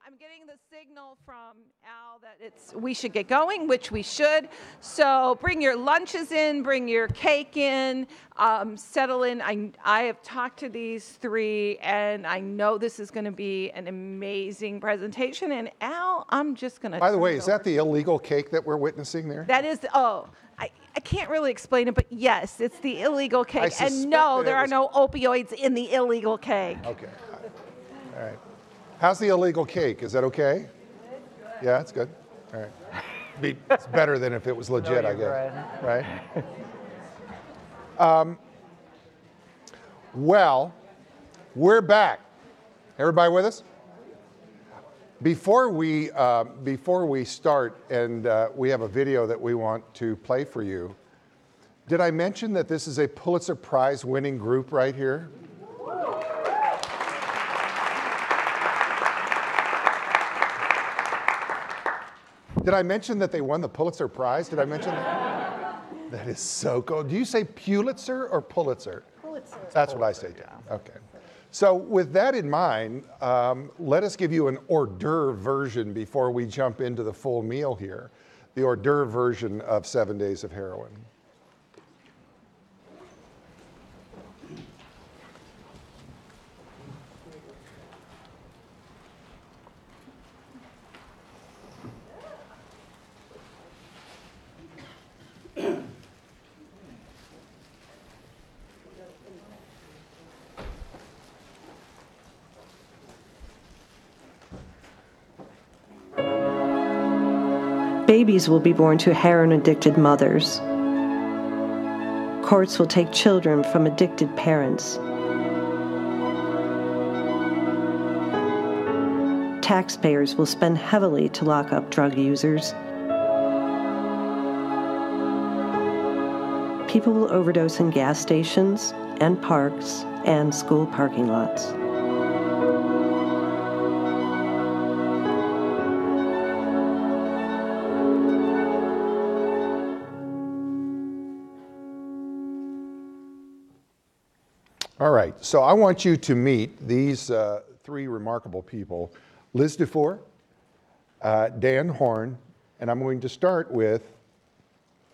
I'm getting the signal from Al that we should get going, which we should. So bring your lunches in, bring your cake in, settle in. I have talked to these three, and I know this is going to be an amazing presentation. And Al, I'm just going to. By the way, is that the illegal cake that we're witnessing there? That is. I can't really explain it, but yes, it's the illegal cake. And no, there are no opioids in the illegal cake. Okay. All right. How's the illegal cake? Is that okay? Yeah, it's good. All right. It's better than if it was legit, I guess. Right? Well, we're back. Everybody with us? Before we start, and we have a video that we want to play for you, did I mention that this is a Pulitzer Prize winning group right here? Did I mention that they won the Pulitzer Prize? Did I mention that? That is so cool. Do you say Pulitzer or Pulitzer? Pulitzer. That's what I say too. Okay. So with that in mind, let us give you an hors d'oeuvre version before we jump into the full meal here. The hors d'oeuvre version of 7 Days of Heroin. Babies will be born to heroin-addicted mothers. Courts will take children from addicted parents. Taxpayers will spend heavily to lock up drug users. People will overdose in gas stations and parks and school parking lots. All right, so I want you to meet these three remarkable people, Liz Dufour, Dan Horn, and I'm going to start with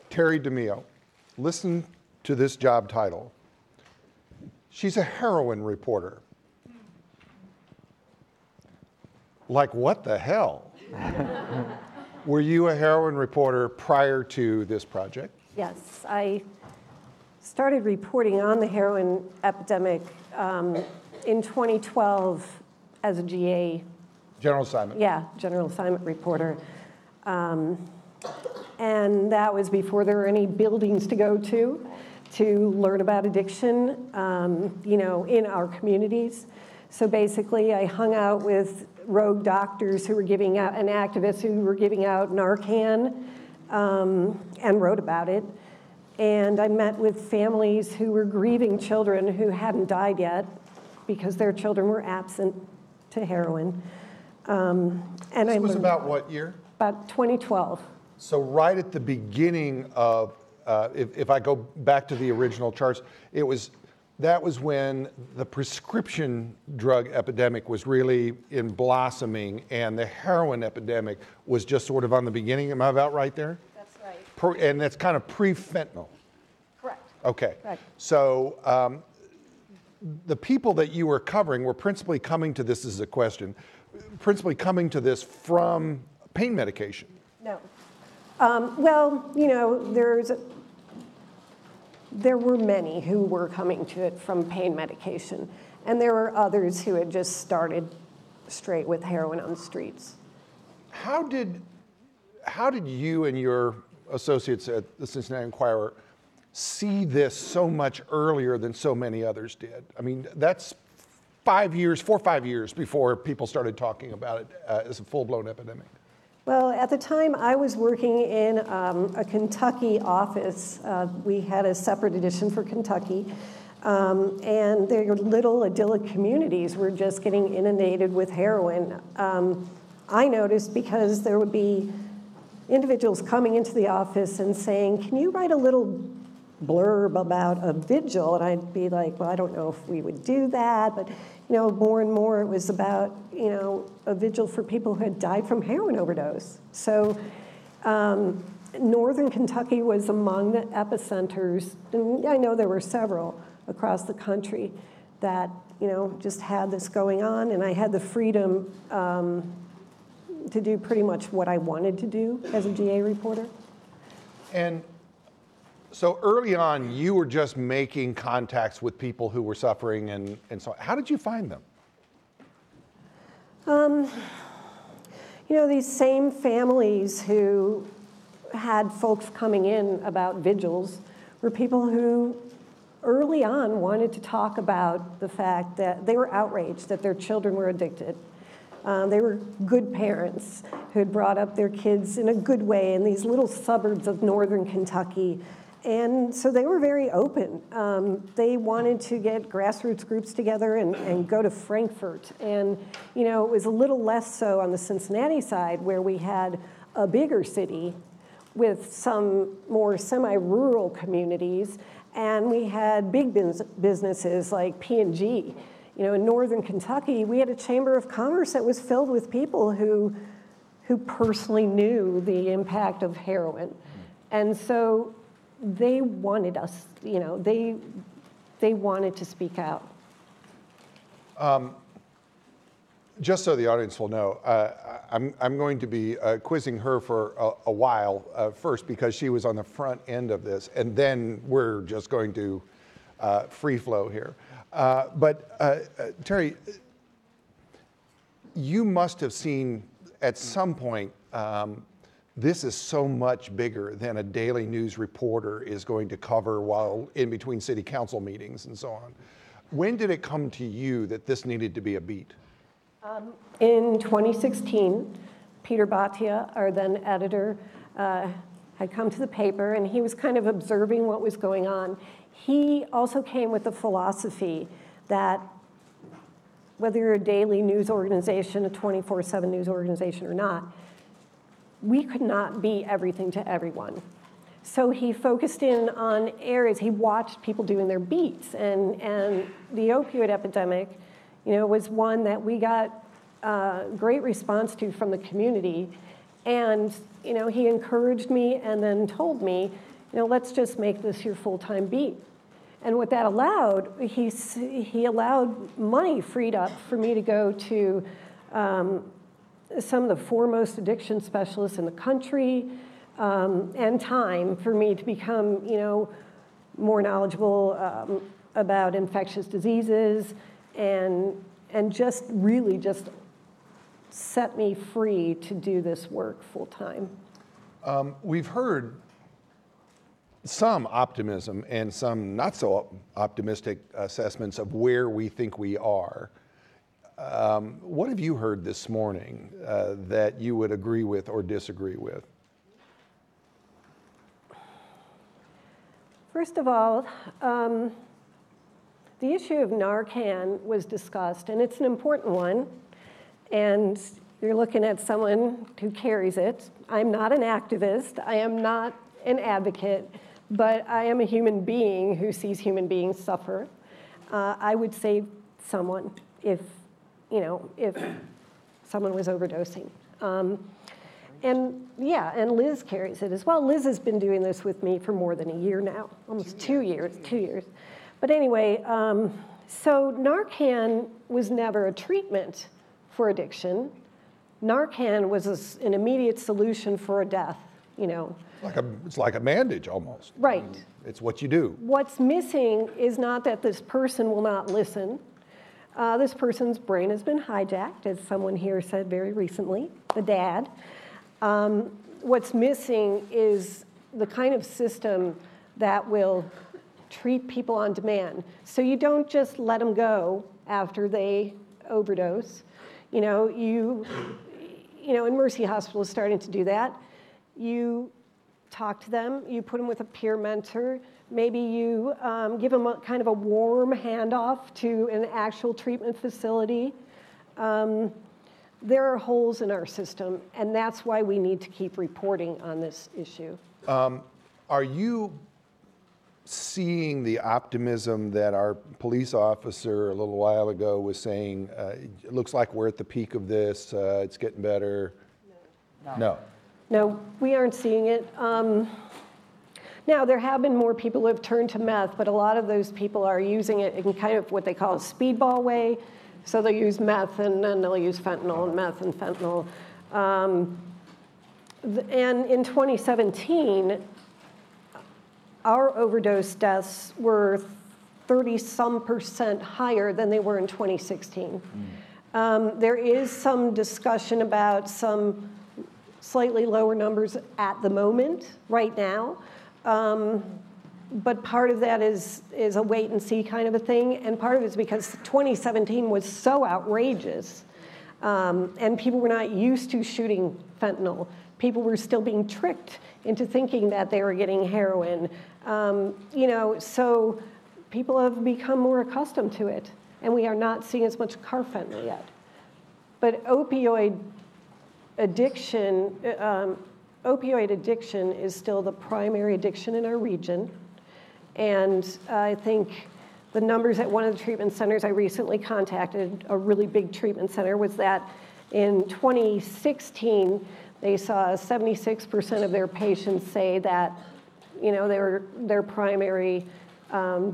Terry DeMio. Listen to this job title. She's a heroin reporter. Like, what the hell? Were you a heroin reporter prior to this project? Yes, I started reporting on the heroin epidemic in 2012 as a GA. General assignment. Yeah, general assignment reporter. And that was before there were any buildings to go to learn about addiction, in our communities. So basically, I hung out with rogue doctors who were giving out, and activists who were giving out Narcan, and wrote about it. And I met with families who were grieving children who hadn't died yet because their children were absent to heroin. This was about what year? About 2012. So right at the beginning of, if I go back to the original charts, that was when the prescription drug epidemic was really in blossoming, and the heroin epidemic was just sort of on the beginning. Am I about right there? That's right. And that's kind of pre-fentanyl. Correct. Okay. Correct. So the people that you were covering were principally coming to this as a question, principally coming to this from pain medication. No. There were many who were coming to it from pain medication, and there were others who had just started straight with heroin on the streets. How did you and your associates at the Cincinnati Enquirer see this so much earlier than so many others did? I mean, that's 4 or 5 years before people started talking about it as a full-blown epidemic. Well, at the time, I was working in a Kentucky office. We had a separate edition for Kentucky. And their little idyllic communities were just getting inundated with heroin. I noticed because there would be individuals coming into the office and saying, "Can you write a little blurb about a vigil?" And I'd be like, "Well, I don't know if we would do that, but more and more it was about, a vigil for people who had died from heroin overdose. So Northern Kentucky was among the epicenters, and I know there were several across the country that, just had this going on, and I had the freedom to do pretty much what I wanted to do as a GA reporter. And so early on, you were just making contacts with people who were suffering, and so on. How did you find them? These same families who had folks coming in about vigils were people who early on wanted to talk about the fact that they were outraged that their children were addicted. They were good parents who had brought up their kids in a good way in these little suburbs of Northern Kentucky. And so they were very open. They wanted to get grassroots groups together and go to Frankfurt. And, it was a little less so on the Cincinnati side, where we had a bigger city with some more semi-rural communities. And we had big businesses like P&G. In Northern Kentucky, we had a chamber of commerce that was filled with people who personally knew the impact of heroin. And so they wanted us, they wanted to speak out. Just so the audience will know, I'm going to be quizzing her for a while first, because she was on the front end of this, and then we're just going to free flow here. But Terry, you must have seen at some point, this is so much bigger than a daily news reporter is going to cover while in between city council meetings and so on. When did it come to you that this needed to be a beat? In 2016, Peter Bhatia, our then editor, had come to the paper, and he was kind of observing what was going on. He also came with the philosophy that whether you're a daily news organization, a 24/7 news organization or not, we could not be everything to everyone. So he focused in on areas. He watched people doing their beats, and the opioid epidemic, was one that we got great response to from the community. And, he encouraged me and then told me, let's just make this your full-time beat. And what that allowed, he allowed money freed up for me to go to some of the foremost addiction specialists in the country, and time for me to become, more knowledgeable about infectious diseases, and just really just set me free to do this work full time. We've heard some optimism and some not so optimistic assessments of where we think we are. What have you heard this morning that you would agree with or disagree with? First of all, the issue of Narcan was discussed, and it's an important one. And you're looking at someone who carries it. I'm not an activist. I am not an advocate, but I am a human being who sees human beings suffer. I would save someone if someone was overdosing. And Liz carries it as well. Liz has been doing this with me for more than a year now, almost 2 years. But anyway, so Narcan was never a treatment for addiction. Narcan was an immediate solution for a death, It's like a bandage almost. Right. It's what you do. What's missing is not that this person will not listen. This person's brain has been hijacked, as someone here said very recently, the dad. What's missing is the kind of system that will treat people on demand. So you don't just let them go after they overdose. And Mercy Hospital is starting to do that. You talk to them, you put them with a peer mentor, maybe you give them a kind of a warm handoff to an actual treatment facility. There are holes in our system, and that's why we need to keep reporting on this issue. Are you seeing the optimism that our police officer a little while ago was saying, it looks like we're at the peak of this, it's getting better? No. No, we aren't seeing it. Now, there have been more people who have turned to meth, but a lot of those people are using it in kind of what they call a speedball way. So they'll use meth, and then they'll use fentanyl, and meth and fentanyl. And in 2017, our overdose deaths were 30-some% higher than they were in 2016. There is some discussion about some slightly lower numbers at the moment, right now. But part of that is a wait and see kind of a thing, and part of it is because 2017 was so outrageous, and people were not used to shooting fentanyl. People were still being tricked into thinking that they were getting heroin. So people have become more accustomed to it, and we are not seeing as much carfentanil yet. But opioid addiction is still the primary addiction in our region. And I think the numbers at one of the treatment centers I recently contacted, a really big treatment center, was that in 2016, they saw 76% of their patients say that, their primary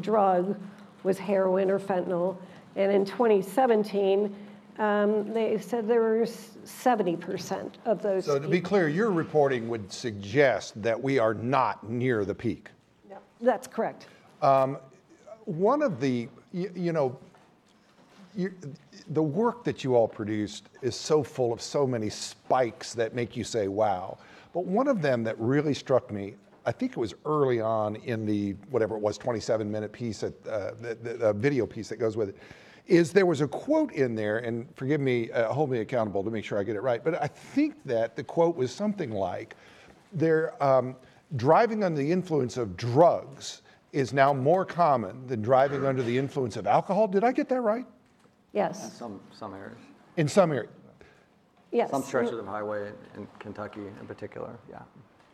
drug was heroin or fentanyl. And in 2017, they said there were 70% of those. So to be clear, your reporting would suggest that we are not near the peak. No, that's correct. One of the, the work that you all produced is so full of so many spikes that make you say, wow. But one of them that really struck me, I think it was early on in the, whatever it was, 27-minute piece, the video piece that goes with it, is there was a quote in there, and forgive me, hold me accountable to make sure I get it right, but I think that the quote was something like, they're driving under the influence of drugs is now more common than driving under the influence of alcohol. Did I get that right? Yes. Some areas. In some areas. Yes. Some stretches of highway in Kentucky in particular, yeah.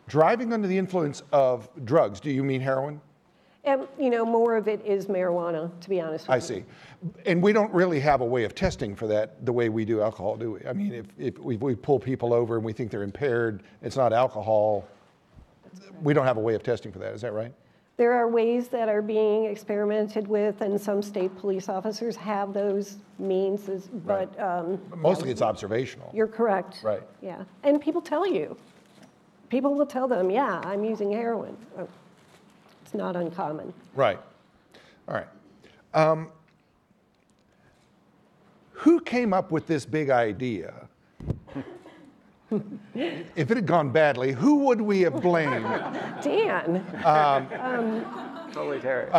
Driving under the influence of drugs, do you mean heroin? And, more of it is marijuana, to be honest with you. I see. And we don't really have a way of testing for that the way we do alcohol, do we? I mean, if we pull people over and we think they're impaired, it's not alcohol, we don't have a way of testing for that, is that right? There are ways that are being experimented with, and some state police officers have those means, but... But mostly it's observational. You're correct. Right. Yeah. And people tell you. People will tell them, yeah, I'm using heroin. It's not uncommon. Right. All right. Who came up with this big idea? If it had gone badly, who would we have blamed? Dan. Totally Terry.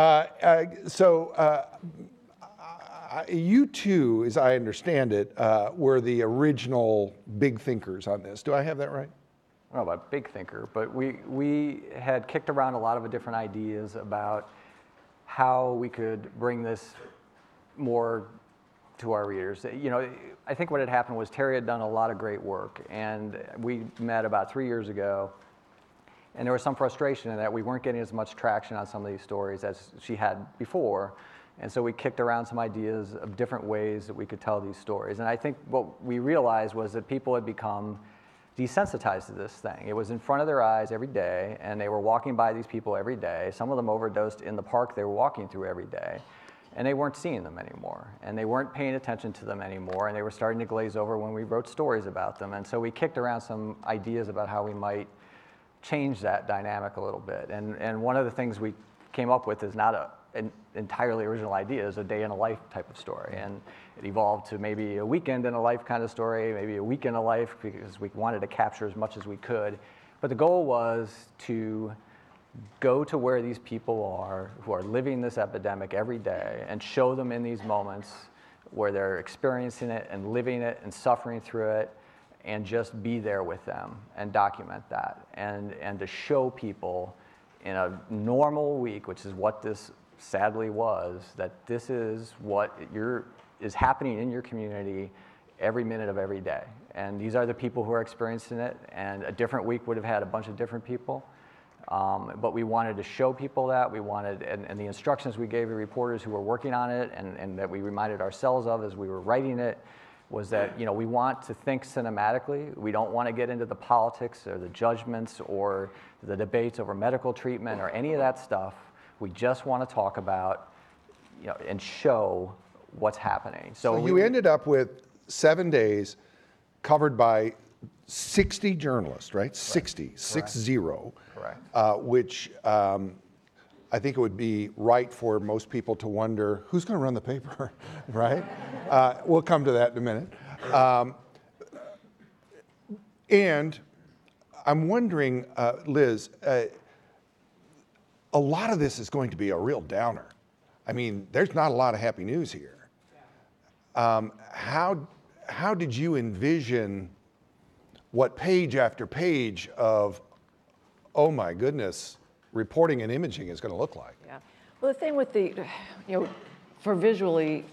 You two, as I understand it, were the original big thinkers on this. Do I have that right? I don't know about big thinker, but we had kicked around a lot of different ideas about how we could bring this more to our readers. I think what had happened was Terry had done a lot of great work, and we met about 3 years ago, and there was some frustration in that we weren't getting as much traction on some of these stories as she had before, and so we kicked around some ideas of different ways that we could tell these stories. And I think what we realized was that people had become desensitized to this thing. It was in front of their eyes every day, and they were walking by these people every day. Some of them overdosed in the park they were walking through every day, and they weren't seeing them anymore, and they weren't paying attention to them anymore, and they were starting to glaze over when we wrote stories about them. And so we kicked around some ideas about how we might change that dynamic a little bit. And one of the things we came up with is not an entirely original idea, is a day in a life type of story. And it evolved to maybe a weekend in a life kind of story, maybe a week in a life, because we wanted to capture as much as we could. But the goal was to go to where these people are who are living this epidemic every day and show them in these moments where they're experiencing it and living it and suffering through it, and just be there with them and document that. And to show people in a normal week, which is what this sadly was, that this is what is happening in your community every minute of every day. And these are the people who are experiencing it, and a different week would have had a bunch of different people. But we wanted to show people that. We wanted, and the instructions we gave the reporters who were working on it and that we reminded ourselves of as we were writing it was that, you know, we want to think cinematically. We don't want to get into the politics or the judgments or the debates over medical treatment or any of that stuff. We just want to talk about, you know, and show what's happening. So you ended up with 7 days covered by 60 journalists, right? 60, 60. Correct. Which I think it would be right for most people to wonder, who's going to run the paper, right? We'll come to that in a minute. And I'm wondering, Liz, a lot of this is going to be a real downer. I mean, there's not a lot of happy news here. How did you envision what page after page of, oh my goodness, reporting and imaging is going to look like? Yeah. Well, the thing with the, you know, for visually,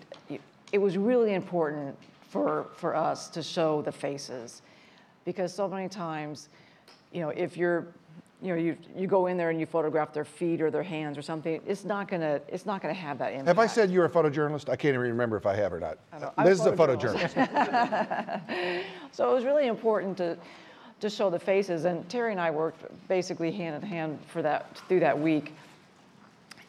it was really important for us to show the faces, because so many times, you know, if you're, you know, you go in there and you photograph their feet or their hands or something, it's not gonna have that impact. Have I said you're a photojournalist? I can't even remember if I have or not. Liz is a photojournalist. So it was really important to show the faces, and Terry and I worked basically hand in hand through that week.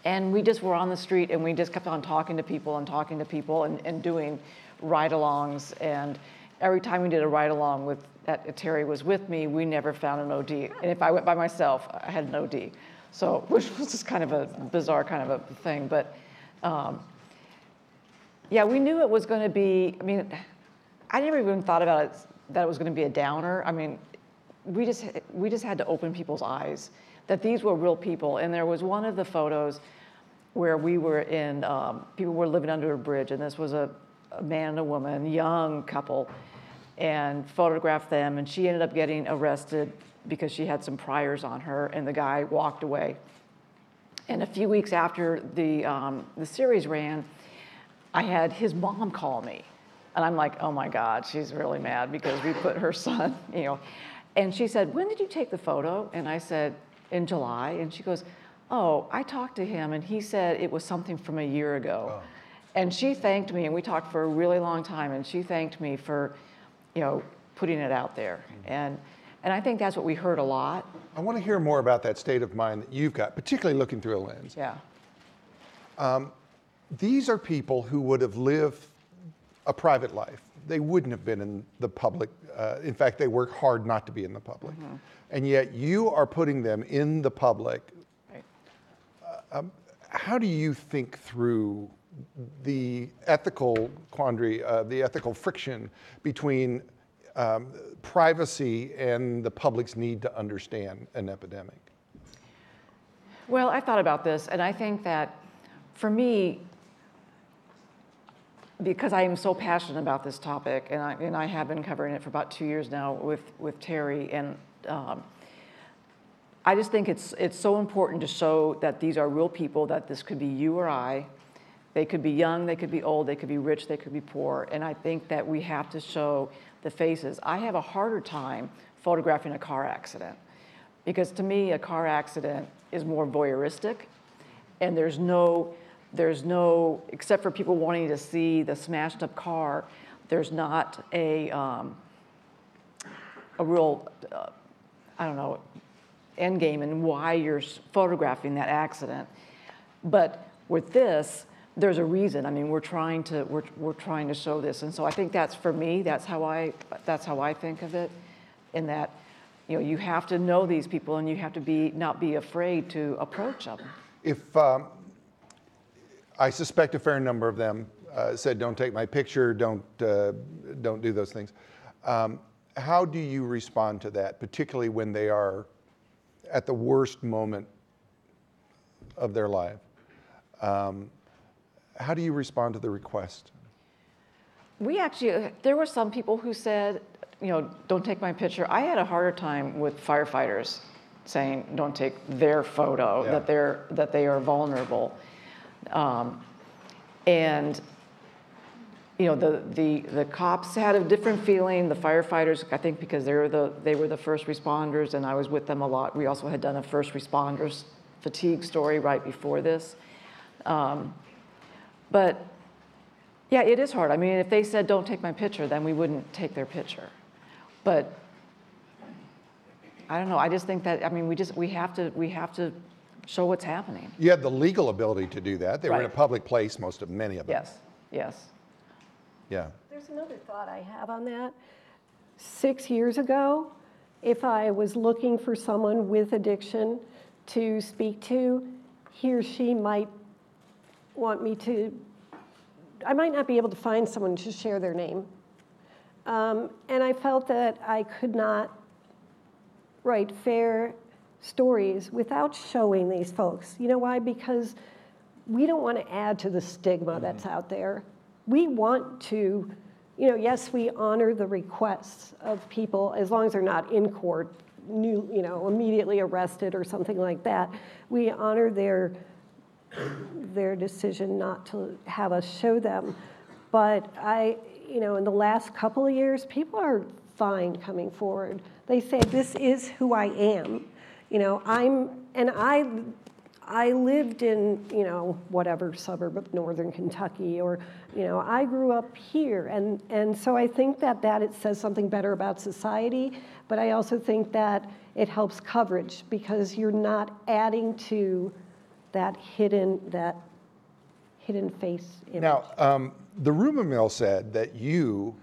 And we just were on the street and we just kept on talking to people and doing ride-alongs. And every time we did a ride-along that Terry was with me, we never found an OD. And if I went by myself, I had an OD. So, which was just kind of a bizarre kind of a thing. But yeah, we knew it was going to be, I mean, I never even thought about it, that it was going to be a downer. I mean, we just had to open people's eyes that these were real people. And there was one of the photos where we were in, people were living under a bridge, and this was a man and a woman, young couple, and photographed them, and she ended up getting arrested because she had some priors on her, and the guy walked away. And a few weeks after the series ran, I had his mom call me, and I'm like, oh my God, she's really mad because we put her son, you know. And she said, when did you take the photo? And I said, in July. And she goes, oh, I talked to him and he said it was something from a year ago. Oh. And she thanked me, and we talked for a really long time, and she thanked me for, you know, putting it out there. And I think that's what we heard a lot. I want to hear more about that state of mind that you've got, particularly looking through a lens. Yeah. These are people who would have lived a private life. They wouldn't have been in the public. In fact, they work hard not to be in the public. Mm-hmm. And yet you are putting them in the public. Right. How do you think through the ethical quandary, the ethical friction between privacy and the public's need to understand an epidemic? Well, I thought about this, and I think that for me, because I am so passionate about this topic, and I have been covering it for about 2 years now with Terry, and I just think it's so important to show that these are real people, that this could be you or I. They could be young, they could be old, they could be rich, they could be poor, and I think that we have to show the faces. I have a harder time photographing a car accident, because to me, a car accident is more voyeuristic, and there's no, except for people wanting to see the smashed up car, there's not a real, I don't know, end game in why you're photographing that accident. But with this, there's a reason. I mean, we're trying to show this, and so I think that's, for me, that's how I think of it, in that, you know, you have to know these people and you have to not be afraid to approach them. If I suspect a fair number of them said, "Don't take my picture, don't do those things." How do you respond to that, particularly when they are at the worst moment of their life? How do you respond to the request? We actually, there were some people who said, you know, don't take my picture. I had a harder time with firefighters saying, don't take their photo, yeah, that they are vulnerable. And the cops had a different feeling. The firefighters, I think, because they were the first responders, and I was with them a lot. We also had done a first responders fatigue story right before this. But yeah, it is hard. I mean, if they said don't take my picture, then we wouldn't take their picture. But I don't know. I just think that, I mean, we have to show what's happening. You had the legal ability to do that. They were in a Right. public place, many of them. Yes, yes. Yeah. There's another thought I have on that. 6 years ago, if I was looking for someone with addiction to speak to, he or she might want me to, I might not be able to find someone to share their name. And I felt that I could not write fair stories without showing these folks. You know why? Because we don't want to add to the stigma that's out there. We want to, yes, we honor the requests of people as long as they're not in court, immediately arrested or something like that. We honor their decision not to have us show them. But in the last couple of years, people are fine coming forward. They say, this is who I am. I lived in, whatever suburb of northern Kentucky, or, I grew up here. And so I think that it says something better about society, but I also think that it helps coverage because you're not adding to that hidden face image. Now, the rumor mill said that you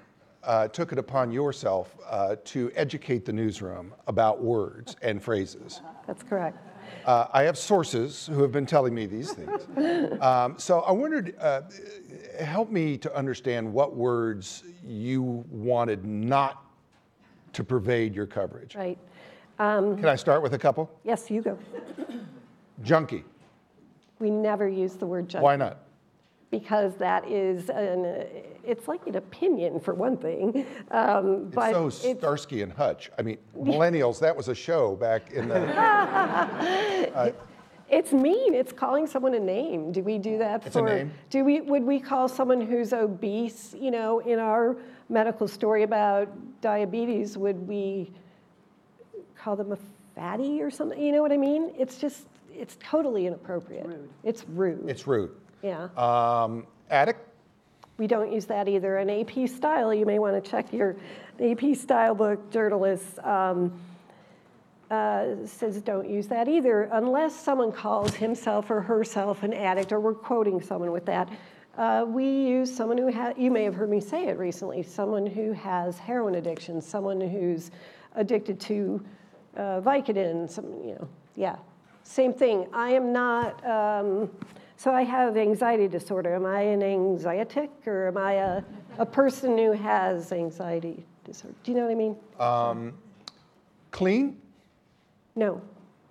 took it upon yourself to educate the newsroom about words and phrases. That's correct. I have sources who have been telling me these things. So I wondered, help me to understand what words you wanted not to pervade your coverage. Right. Can I start with a couple? Yes, you go. Junkie. We never use the word junkie. Why not? Because that is it's like an opinion for one thing. But It's so Starsky and Hutch. I mean, millennials, that was a show back in the... It's mean. It's calling someone a name. Do we do that It's a name. Would we call someone who's obese, in our medical story about diabetes, would we call them a fatty or something? You know what I mean? It's totally inappropriate. Rude. It's rude. It's rude. Yeah. Addict? We don't use that either. An AP Style, you may want to check your AP Style book, journalists, says don't use that either, unless someone calls himself or herself an addict, or we're quoting someone with that. We use someone who you may have heard me say it recently, someone who has heroin addiction, someone who's addicted to Vicodin, yeah. Same thing. I am not, so I have anxiety disorder. Am I an anxietic, or am I a person who has anxiety disorder? Do you know what I mean? Clean? No,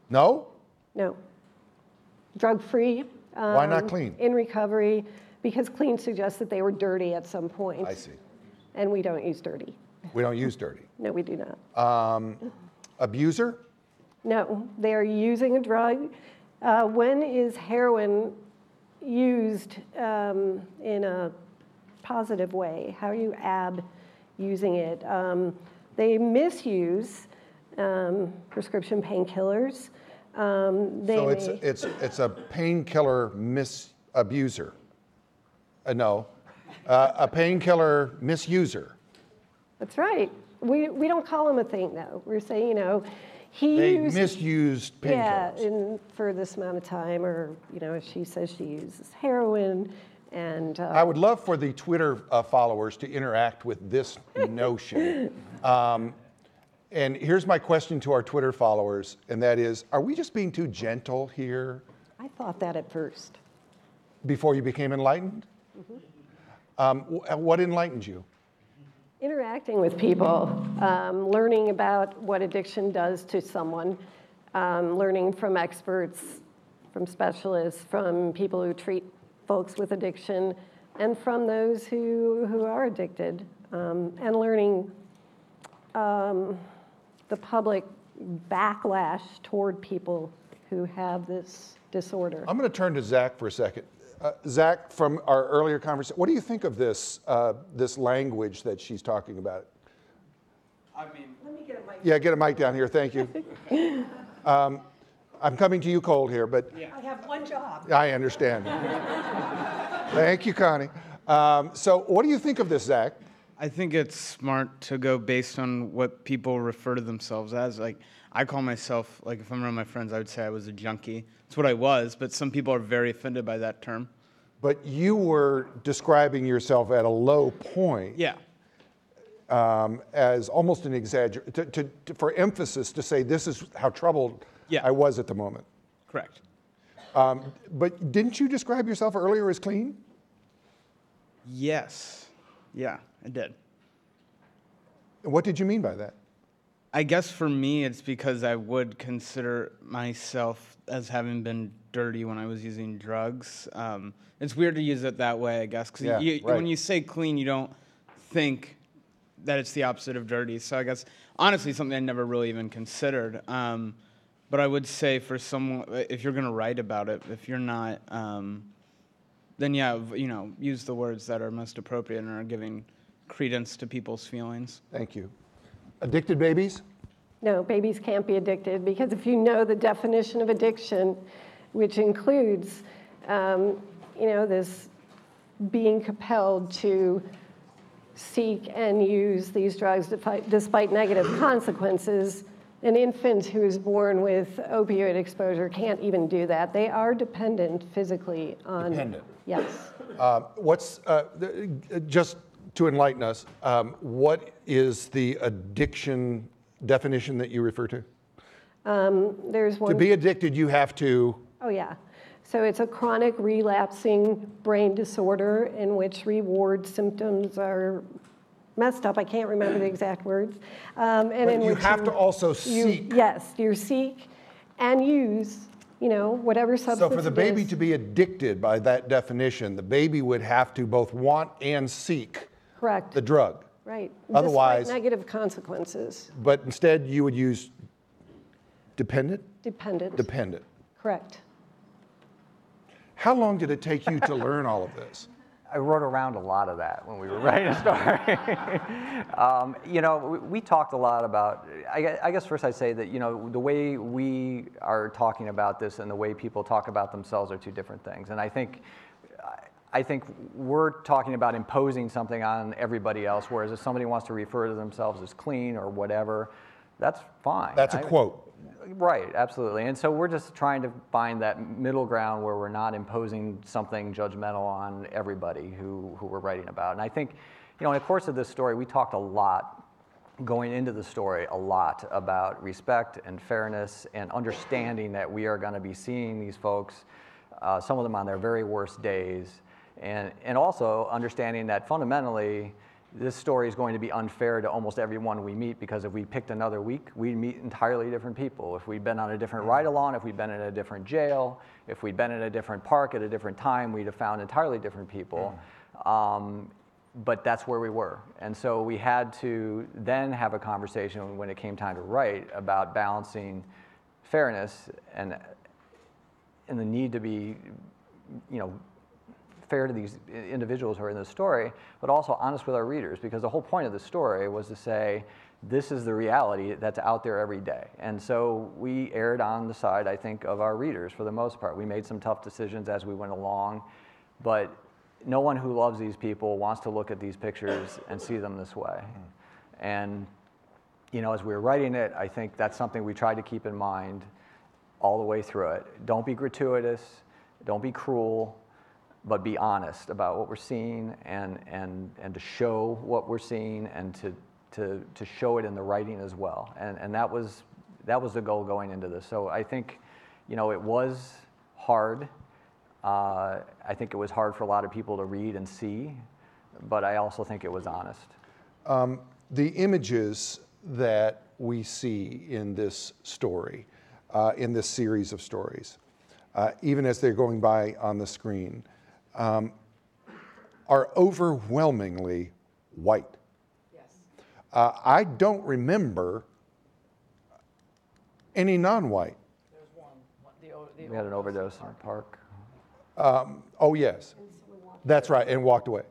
No? no. Drug-free. Why not clean? In recovery, because clean suggests that they were dirty at some point. I see. And we don't use dirty. We don't use dirty. No, we do not. Abuser? No, they are using a drug. When is heroin used in a positive way? How are you using it? They misuse prescription painkillers. So it's a painkiller misabuser. No, a painkiller misuser. That's right. We don't call them a thing, though. We're saying, They used, misused painkillers. Yeah, for this amount of time, or, she says she uses heroin, and... I would love for the Twitter followers to interact with this notion. And here's my question to our Twitter followers, and that is, are we just being too gentle here I thought that at first. before you became enlightened? Mm-hmm. What enlightened you? Interacting with people, learning about what addiction does to someone, learning from experts, from specialists, from people who treat folks with addiction, and from those who are addicted, and learning the public backlash toward people who have this disorder. I'm going to turn to Zach for a second. Zach, from our earlier conversation, what do you think of this this language that she's talking about? I mean, Let me get a mic. Yeah, get a mic down here. Thank you. I'm coming to you cold here, but I have one job. I understand. Thank you, Connie. So what do you think of this, Zach? I think it's smart to go based on what people refer to themselves as. Like, I call myself, like, if I'm around my friends, I would say I was a junkie. That's what I was, but some people are very offended by that term. But you were describing yourself at a low point. Yeah. As almost an exaggeration, for emphasis to say this is how troubled Yeah. I was at the moment. Correct. But didn't you describe yourself earlier as clean? Yes. Yeah, I did. What did you mean by that? I guess for me, it's because I would consider myself as having been dirty when I was using drugs. It's weird to use it that way, I guess, because Yeah, right. when you say clean, you don't think that it's the opposite of dirty. So I guess, honestly, something I never really even considered. But I would say for someone, if you're going to write about it, if you're not, then yeah, use the words that are most appropriate and are giving credence to people's feelings. Thank you. Addicted babies? No, babies can't be addicted because if you know the definition of addiction, which includes, this being compelled to seek and use these drugs despite negative consequences, an infant who is born with opioid exposure can't even do that. They are dependent physically on. Dependent. Yes. Just to enlighten us, what is the addiction definition that you refer to? There's one. To be addicted, you have to. Oh, yeah. So it's a chronic relapsing brain disorder in which reward symptoms are messed up. I can't remember the exact words. And But in you which have to also seek. Yes, you seek and use, whatever substance. So for the it baby is. to be addicted by that definition, the baby would have to both want and seek Correct. the drug. Right. Otherwise- Despite negative consequences. But instead, you would use dependent? Dependent. Dependent. Correct. How long did it take you to learn all of this? I wrote around a lot of that when we were writing a story. We talked a lot about, I guess first I'd say that, the way we are talking about this and the way people talk about themselves are two different things. And I think we're talking about imposing something on everybody else, whereas if somebody wants to refer to themselves as clean or whatever, that's fine. That's a quote. Right, absolutely. And so we're just trying to find that middle ground where we're not imposing something judgmental on everybody who we're writing about. And I think, in the course of this story, we talked a lot, going into the story, a lot about respect and fairness and understanding that we are going to be seeing these folks, some of them on their very worst days, and also understanding that fundamentally, this story is going to be unfair to almost everyone we meet, because if we picked another week, we'd meet entirely different people. If we'd been on a different ride-along, if we'd been in a different jail, if we'd been in a different park at a different time, we'd have found entirely different people. But that's where we were. And so we had to then have a conversation when it came time to write about balancing fairness and the need to be, fair to these individuals who are in the story, but also honest with our readers, because the whole point of the story was to say, this is the reality that's out there every day. And so we erred on the side, I think, of our readers for the most part. We made some tough decisions as we went along, but no one who loves these people wants to look at these pictures and see them this way. And, as we were writing it, I think that's something we tried to keep in mind all the way through it. Don't be gratuitous, don't be cruel, but be honest about what we're seeing and to show what we're seeing and to show it in the writing as well. And that was the goal going into this. So I think, it was hard. I think it was hard for a lot of people to read and see, but I also think it was honest. The images that we see in this story, in this series of stories, even as they're going by on the screen, are overwhelmingly white. Yes. I don't remember any non-white. There's one. We had an overdose in the park. Oh, yes. That's right, and walked away.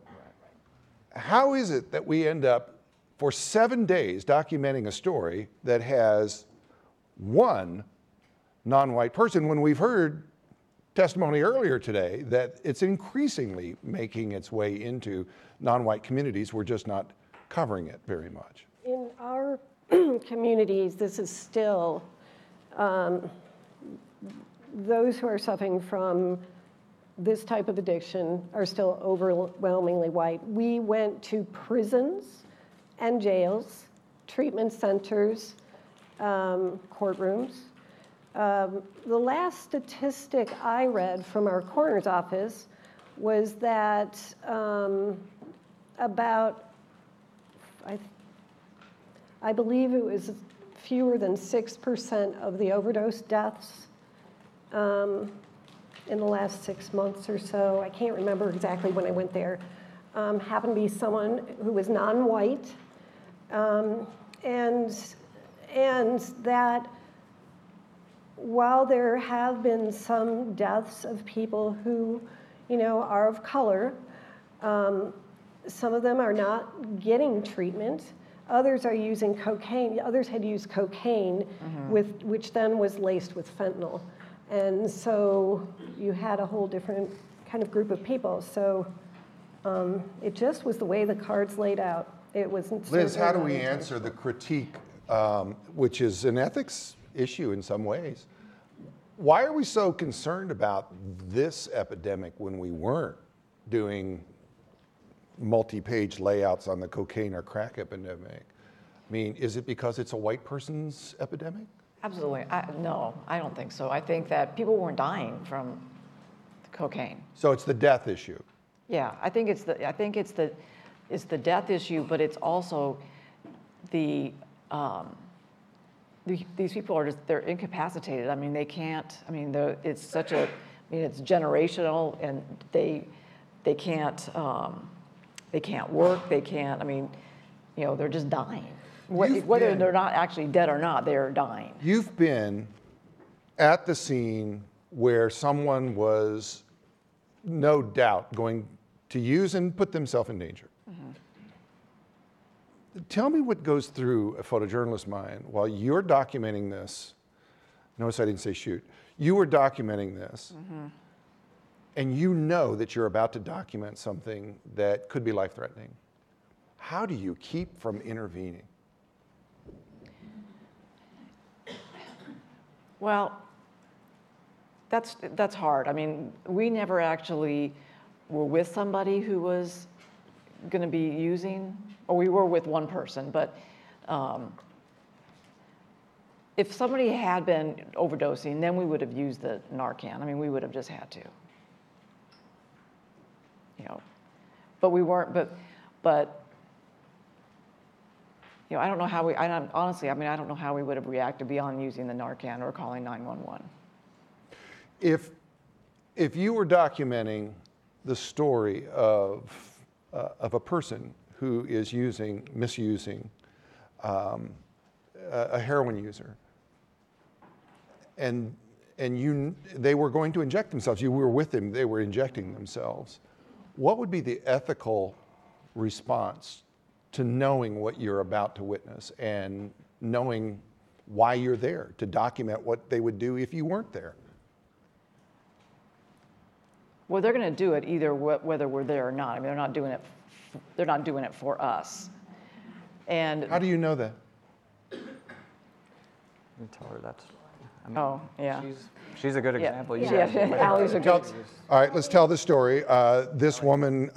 How is it that we end up for 7 days documenting a story that has one non-white person when we've heard testimony earlier today that it's increasingly making its way into non-white communities? We're just not covering it very much. In our communities, this is still, those who are suffering from this type of addiction are still overwhelmingly white. We went to prisons and jails, treatment centers, courtrooms. The last statistic I read from our coroner's office was that about, I believe it was fewer than 6% of the overdose deaths in the last 6 months or so. I can't remember exactly when I went there. Happened to be someone who was non-white, and that while there have been some deaths of people who, are of color, some of them are not getting treatment. Others are using cocaine. Others had used cocaine, which then was laced with fentanyl. And so you had a whole different kind of group of people. So it just was the way the cards laid out. It wasn't. Liz, how do we answer the critique, which is an ethics issue in some ways? Why are we so concerned about this epidemic when we weren't doing multi-page layouts on the cocaine or crack epidemic? I mean, is it because it's a white person's epidemic? Absolutely. No, I don't think so. I think that people weren't dying from cocaine. So it's the death issue. Yeah, I think it's the death issue, but it's also these people are they're incapacitated. I mean, they can't. I mean, it's generational, and they can't work. They can't. I mean, they're just dying. Whether they're not actually dead or not, they're dying. You've been at the scene where someone was no doubt going to use and put themselves in danger. Tell me what goes through a photojournalist's mind while you're documenting this. Notice I didn't say shoot. You were documenting this, and you know that you're about to document something that could be life-threatening. How do you keep from intervening? Well, that's hard. I mean, we never actually were with somebody who was going to be using, or we were with one person, but if somebody had been overdosing, then we would have used the Narcan. I mean, we would have just had to. But we weren't, but I don't know how honestly, I don't know how we would have reacted beyond using the Narcan or calling 911. If you were documenting the story of a person who is misusing a heroin user, and they were going to inject themselves, you were with them, they were injecting themselves, what would be the ethical response to knowing what you're about to witness and knowing why you're there to document what they would do if you weren't there? Well, they're going to do it either whether we're there or not. I mean, they're not doing it for us. And how do you know that? You tell her that's. Yeah. She's a good example. Yeah, Allie's a good. All right, let's tell the story. This woman,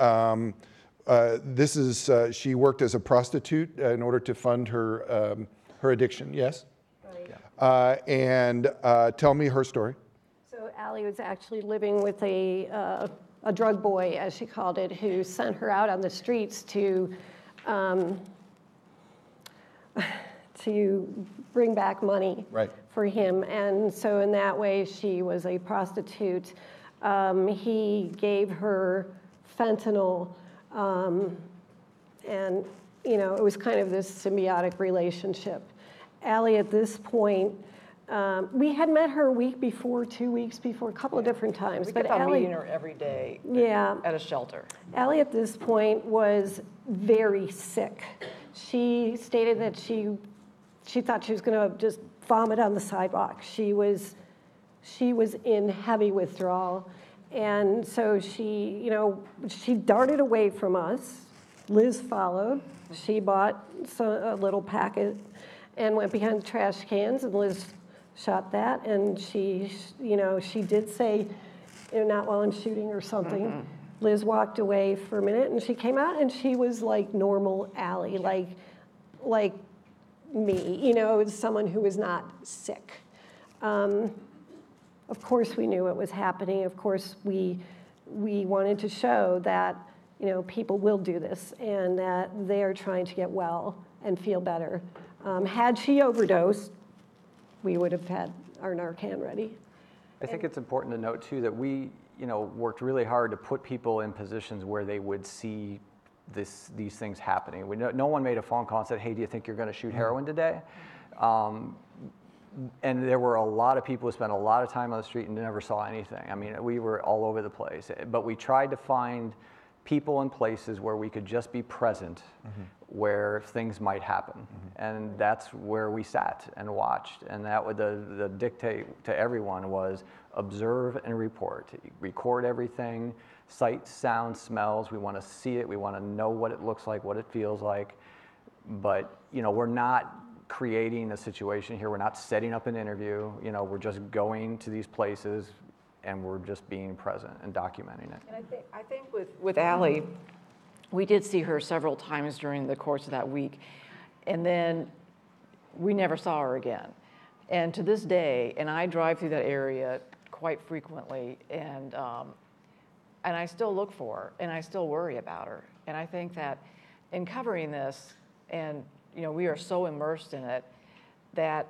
she worked as a prostitute in order to fund her addiction. Yes. Right. And tell me her story. So Allie was actually living with a drug boy, as she called it, who sent her out on the streets to bring back money for him. And so in that way, she was a prostitute. He gave her fentanyl, and it was kind of this symbiotic relationship. Allie, at this point, We had met her a week before, 2 weeks before, a couple of different times. We But kept on Allie, meeting her every day yeah, at a shelter. Allie at this point was very sick. She stated that she thought she was going to just vomit on the sidewalk. She was in heavy withdrawal. And so she darted away from us. Liz followed. She bought a little packet and went behind the trash cans, and Liz shot that. And she did say, not while I'm shooting or something. Mm-hmm. Liz walked away for a minute, and she came out, and she was like normal Allie, like me, someone who was not sick. Of course, we knew it was happening. Of course, we wanted to show that people will do this and that they are trying to get well and feel better. Had she overdosed, we would have had our Narcan ready. I think it's important to note too that we, worked really hard to put people in positions where they would see these things happening. No one made a phone call and said, "Hey, do you think you're going to shoot heroin today?" And there were a lot of people who spent a lot of time on the street and never saw anything. I mean, we were all over the place. But we tried to find people and places where we could just be present, where things might happen. And that's where we sat and watched. And that would the dictate to everyone was observe and report. Record everything, sight, sound, smells. We want to see it. We want to know what it looks like, what it feels like. But, we're not creating a situation here. We're not setting up an interview. We're just going to these places and we're just being present and documenting it. And I think with Allie, we did see her several times during the course of that week, and then we never saw her again. And to this day, and I drive through that area quite frequently, and I still look for her, and I still worry about her. And I think that in covering this, and we are so immersed in it that,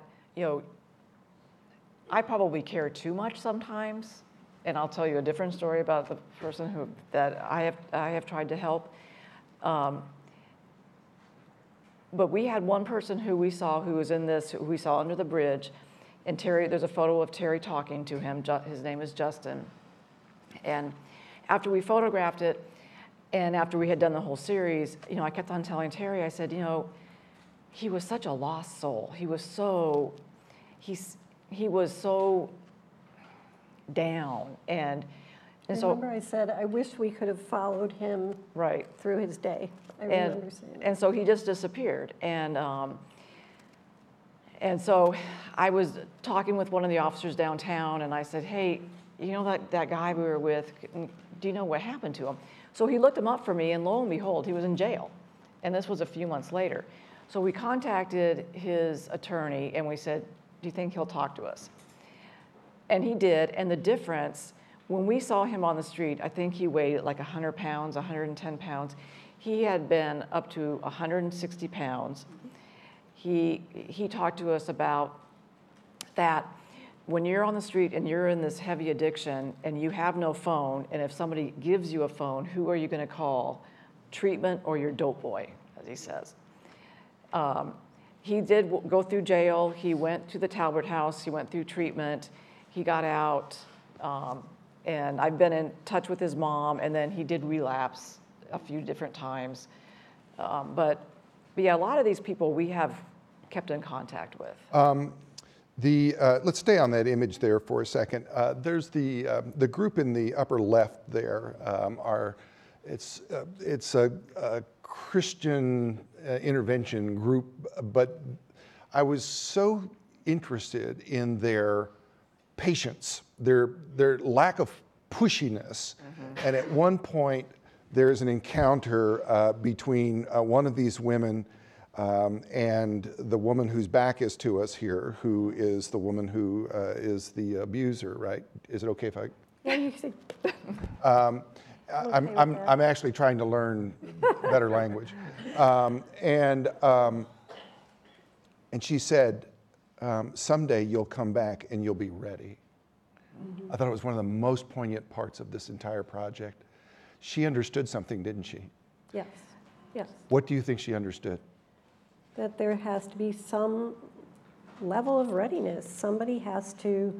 I probably care too much sometimes. And I'll tell you a different story about the person that I have tried to help. But we had one person who we saw who was in this, who we saw under the bridge. And Terry, there's a photo of Terry talking to him. His name is Justin. And after we photographed it, and after we had done the whole series, I kept on telling Terry, I said, he was such a lost soul. He was so down, and so. Remember, I said I wish we could have followed him right through his day. I remember saying. And so he just disappeared, and so I was talking with one of the officers downtown, and I said, "Hey, that guy we were with? Do you know what happened to him?" So he looked him up for me, and lo and behold, he was in jail, and this was a few months later. So we contacted his attorney, and we said, "Do you think he'll talk to us?" And he did, and the difference, when we saw him on the street, I think he weighed like 100 pounds, 110 pounds. He had been up to 160 pounds. He talked to us about that when you're on the street and you're in this heavy addiction and you have no phone, and if somebody gives you a phone, who are you going to call? Treatment or your dope boy, as he says. He did go through jail. He went to the Talbot House. He went through treatment. He got out, and I've been in touch with his mom, and then he did relapse a few different times. But yeah, a lot of these people we have kept in contact with. Let's stay on that image there for a second. There's the group in the upper left there. It's a Christian intervention group, but I was so interested in their patience, their lack of pushiness. And at one point, there's an encounter between one of these women and the woman whose back is to us here, who is the woman who is the abuser, right? Is it okay if I? Yeah, you can say. I'm actually trying to learn better language. And she said, someday you'll come back and you'll be ready. I thought it was one of the most poignant parts of this entire project. She understood something, didn't she? Yes, yes. What do you think she understood? That there has to be some level of readiness. Somebody has to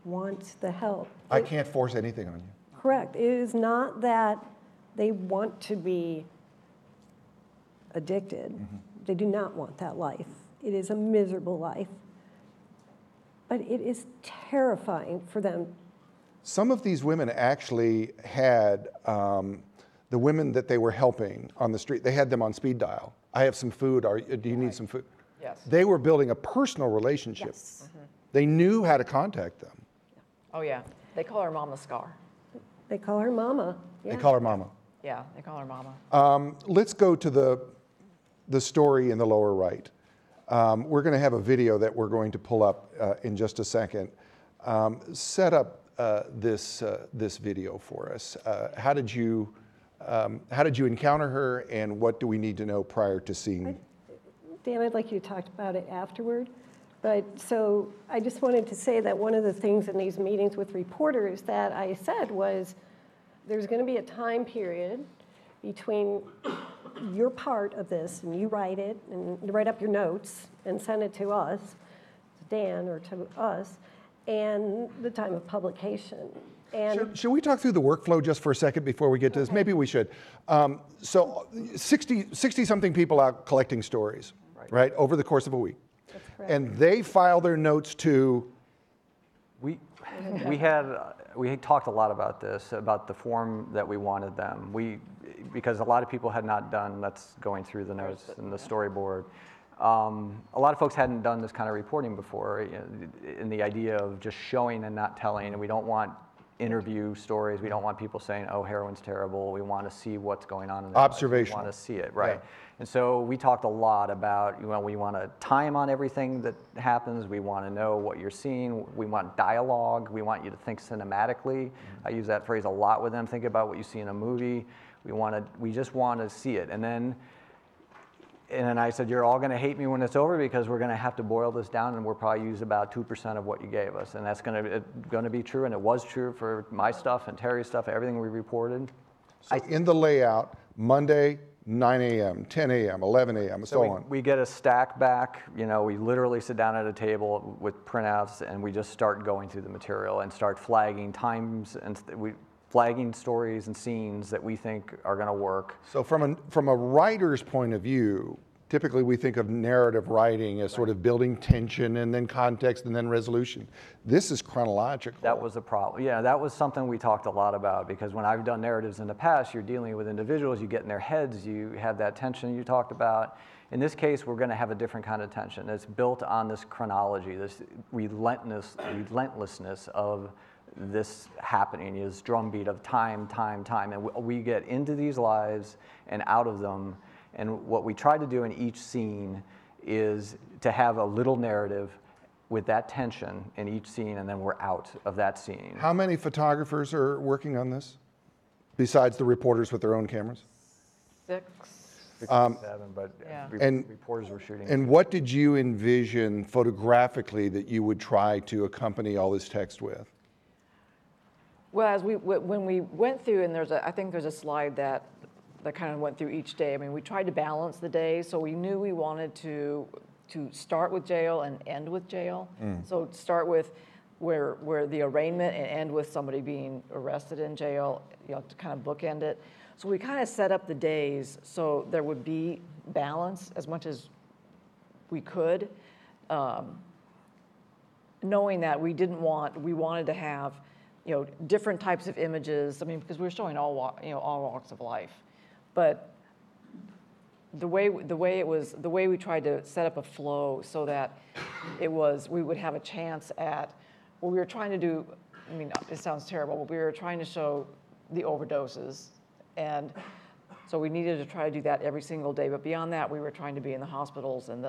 want the help. I can't force anything on you. Correct. It is not that they want to be addicted. They do not want that life. It is a miserable life. But it is terrifying for them. Some of these women actually had the women that they were helping on the street, they had them on speed dial. I have some food. Do you need some food? Yes. They were building a personal relationship. Yes. They knew how to contact them. Oh, yeah. They call her Mama Scar. They call her mama. They call her mama. Yeah, they call her Mama. Let's go to the story in the lower right. We're going to have a video that we're going to pull up in just a second. Set up this video for us. How did you encounter her, and what do we need to know prior to seeing? Dan, I'd like you to talk about it afterward. But so I just wanted to say that one of the things in these meetings with reporters that I said was there's going to be a time period between your part of this, and you write it, and you write up your notes and send it to us, to Dan or to us, and the time of publication. And Should we talk through the workflow just for a second before we get to this? Maybe we should. So 60-something people out collecting stories, right, over the course of a week. That's correct. And they file their notes to... We talked a lot about this, about the form that we wanted them. Because a lot of people had not done, that's going through the notes and the storyboard. A lot of folks hadn't done this kind of reporting before, in the idea of just showing and not telling. And we don't want interview stories. We don't want people saying, oh, heroin's terrible. We want to see what's going on in their life. Observational. We want to see it, right? Yeah. And so we talked a lot about, we want a time on everything that happens. We want to know what you're seeing. We want dialogue. We want you to think cinematically. I use that phrase a lot with them. Think about what you see in a movie. We just want to see it. And then I said, you're all going to hate me when it's over because we're going to have to boil this down, and we'll probably use about 2% of what you gave us. And that's going to be true, and it was true for my stuff and Terry's stuff, everything we reported. So in the layout, Monday, 9 a.m., 10 a.m., 11 a.m., and so on. We get a stack back. We literally sit down at a table with printouts, and we just start going through the material and start flagging times, and flagging stories and scenes that we think are going to work. So from a writer's point of view, typically we think of narrative writing as sort of building tension and then context and then resolution. This is chronological. That was a problem. Yeah, that was something we talked a lot about, because when I've done narratives in the past, you're dealing with individuals, you get in their heads, you have that tension you talked about. In this case, we're going to have a different kind of tension. It's built on this chronology, this relentlessness of this happening, is drumbeat of time, and we get into these lives and out of them. And what we try to do in each scene is to have a little narrative with that tension in each scene, and then we're out of that scene. How many photographers are working on this, besides the reporters with their own cameras? 6. 6 or 7, but Yeah. reporters were shooting. And what did you envision photographically that you would try to accompany all this text with? Well, when we went through, and I think there's a slide that kind of went through each day. I mean, we tried to balance the day, so we knew we wanted to start with jail and end with jail. So start with where the arraignment and end with somebody being arrested in jail, to kind of bookend it. So we kind of set up the days so there would be balance as much as we could, knowing that we wanted to have different types of images. I mean, because we're showing all walks of life, but the way we tried to set up a flow so that we would have a chance at what we were trying to do. I mean, it sounds terrible, but we were trying to show the overdoses, and so we needed to try to do that every single day. But beyond that, we were trying to be in the hospitals and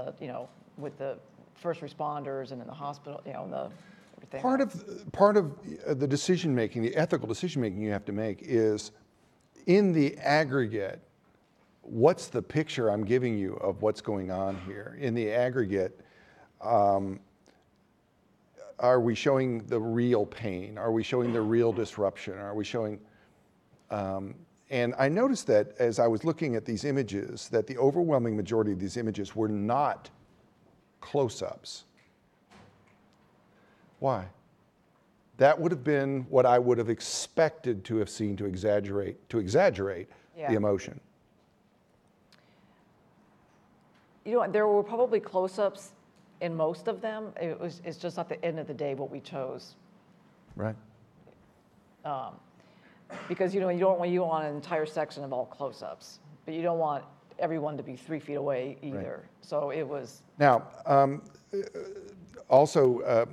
with the first responders and in the hospital, everything. Part of the decision making, the ethical decision making you have to make is, in the aggregate, what's the picture I'm giving you of what's going on here? In the aggregate, are we showing the real pain? Are we showing the real disruption? Are we showing? And I noticed that as I was looking at these images, that the overwhelming majority of these images were not close-ups. Why? That would have been what I would have expected to have seen to exaggerate Yeah. the emotion. You know, there were probably close-ups in most of them. It's just at the end of the day what we chose. Right. Because, you know, you don't want an entire section of all close-ups, but you don't want everyone to be 3 feet away either. Right. So it was. Now, also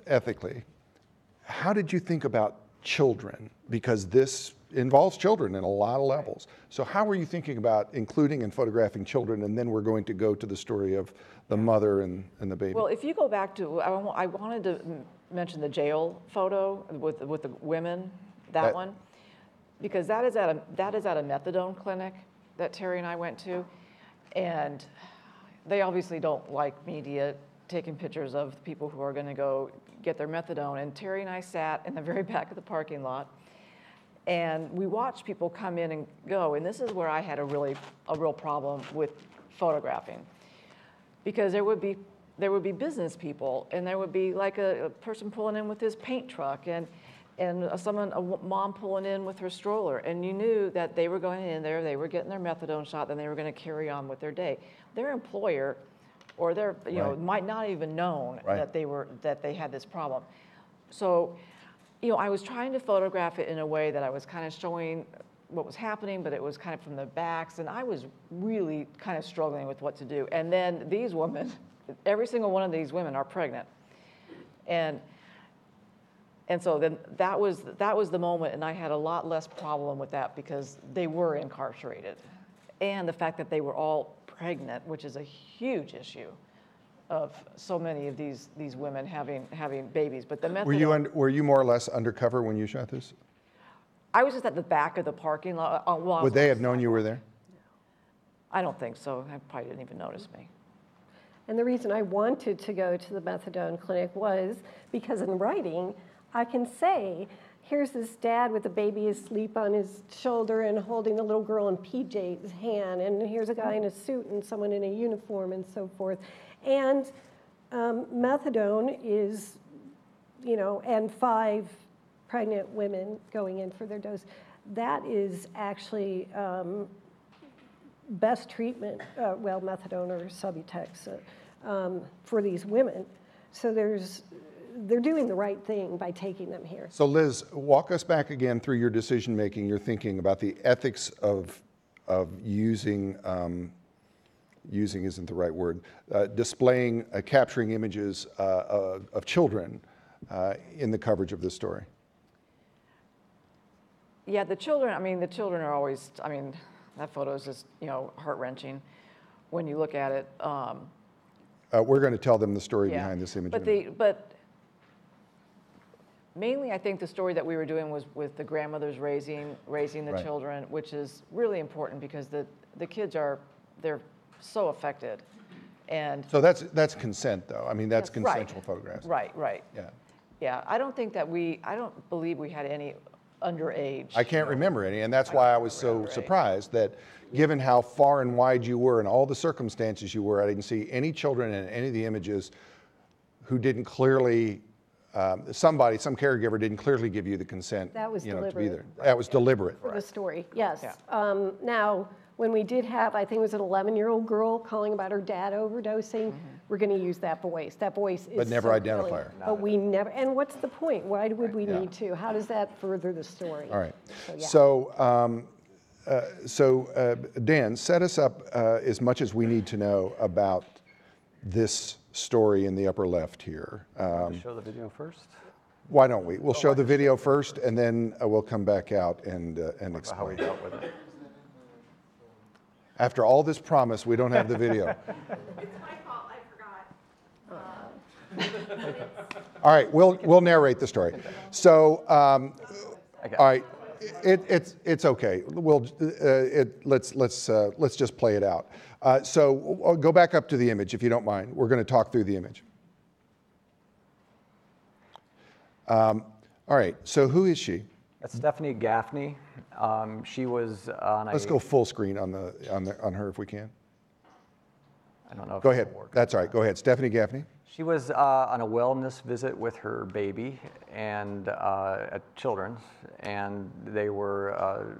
ethically, how did you think about children? Because this involves children in a lot of levels. So how were you thinking about including and photographing children? And then we're going to go to the story of the mother and the baby. Well, if you go back to, I wanted to mention the jail photo with the women, that one, because that is at a methadone clinic that Terry and I went to, and they obviously don't like media taking pictures of people who are going to go get their methadone. And Terry and I sat in the very back of the parking lot, and we watched people come in and go. And this is where I had a real problem with photographing, because there would be business people, and there would be like a person pulling in with his paint truck, and a mom pulling in with her stroller, and you knew that they were going in there, they were getting their methadone shot, then they were going to carry on with their day. Their employer, or their, you know, might not even known that they had this problem. So, you know, I was trying to photograph it in a way that I was kind of showing what was happening, but it was kind of from the backs, and I was really kind of struggling with what to do. And then these women, every single one of these women are pregnant, and so then that was the moment, and I had a lot less problem with that because they were incarcerated, and the fact that they were all pregnant, which is a huge issue of so many of these women having babies. But the methadone, Were you more or less undercover when you shot this? I was just at the back of the parking lot. Would they have known you were there? I don't think so. They probably didn't even notice me. And the reason I wanted to go to the methadone clinic was because in writing, I can say, here's this dad with a baby asleep on his shoulder and holding a little girl in PJ's hand, and here's a guy in a suit and someone in a uniform and so forth. And methadone is, you know, and 5 pregnant women going in for their dose. That is actually best treatment, methadone or Subutex for these women. So they're doing the right thing by taking them here. So Liz, walk us back again through your decision making, your thinking about the ethics of using isn't the right word, displaying, capturing images of children in the coverage of this story. Yeah, the children are always, that photo is just, you know, heart-wrenching when you look at it. We're going to tell them the story behind this image. But mainly, I think the story that we were doing was with the grandmothers raising the children, which is really important because the kids they're so affected. And so that's consent, though. I mean, that's consensual photographs. Right. Yeah. Yeah, I don't believe we had any underage. I can't remember any, and that's why I was so surprised that given how far and wide you were and all the circumstances you were, I didn't see any children in any of the images who didn't clearly, some caregiver didn't clearly give you the consent, That was to be deliberate. there. That was deliberate. For the story, yes. Yeah. Now, when we did have, I think it was an 11-year-old girl calling about her dad overdosing, we're going to use that voice. That voice is But never so identify compelling. her. But we never, and what's the point? Why would we Yeah. need to? How does that further the story? All right. So, yeah. So Dan, set us up as much as we need to know about this story in the upper left here. Show the video first. Why don't we? We'll show the video first, and then we'll come back out and explain. How we dealt with it. After all this promise, we don't have the video. It's my fault, I forgot. All right, we'll narrate the story. So, all right, it's okay. Let's just play it out. So I'll go back up to the image if you don't mind. We're going to talk through the image. All right. So who is she? That's Stephanie Gaffney. She was on Let's go full screen on her if we can. I don't know if Go it'll ahead. work. That's all right. Go ahead. Stephanie Gaffney. She was on a wellness visit with her baby and at Children's, and they were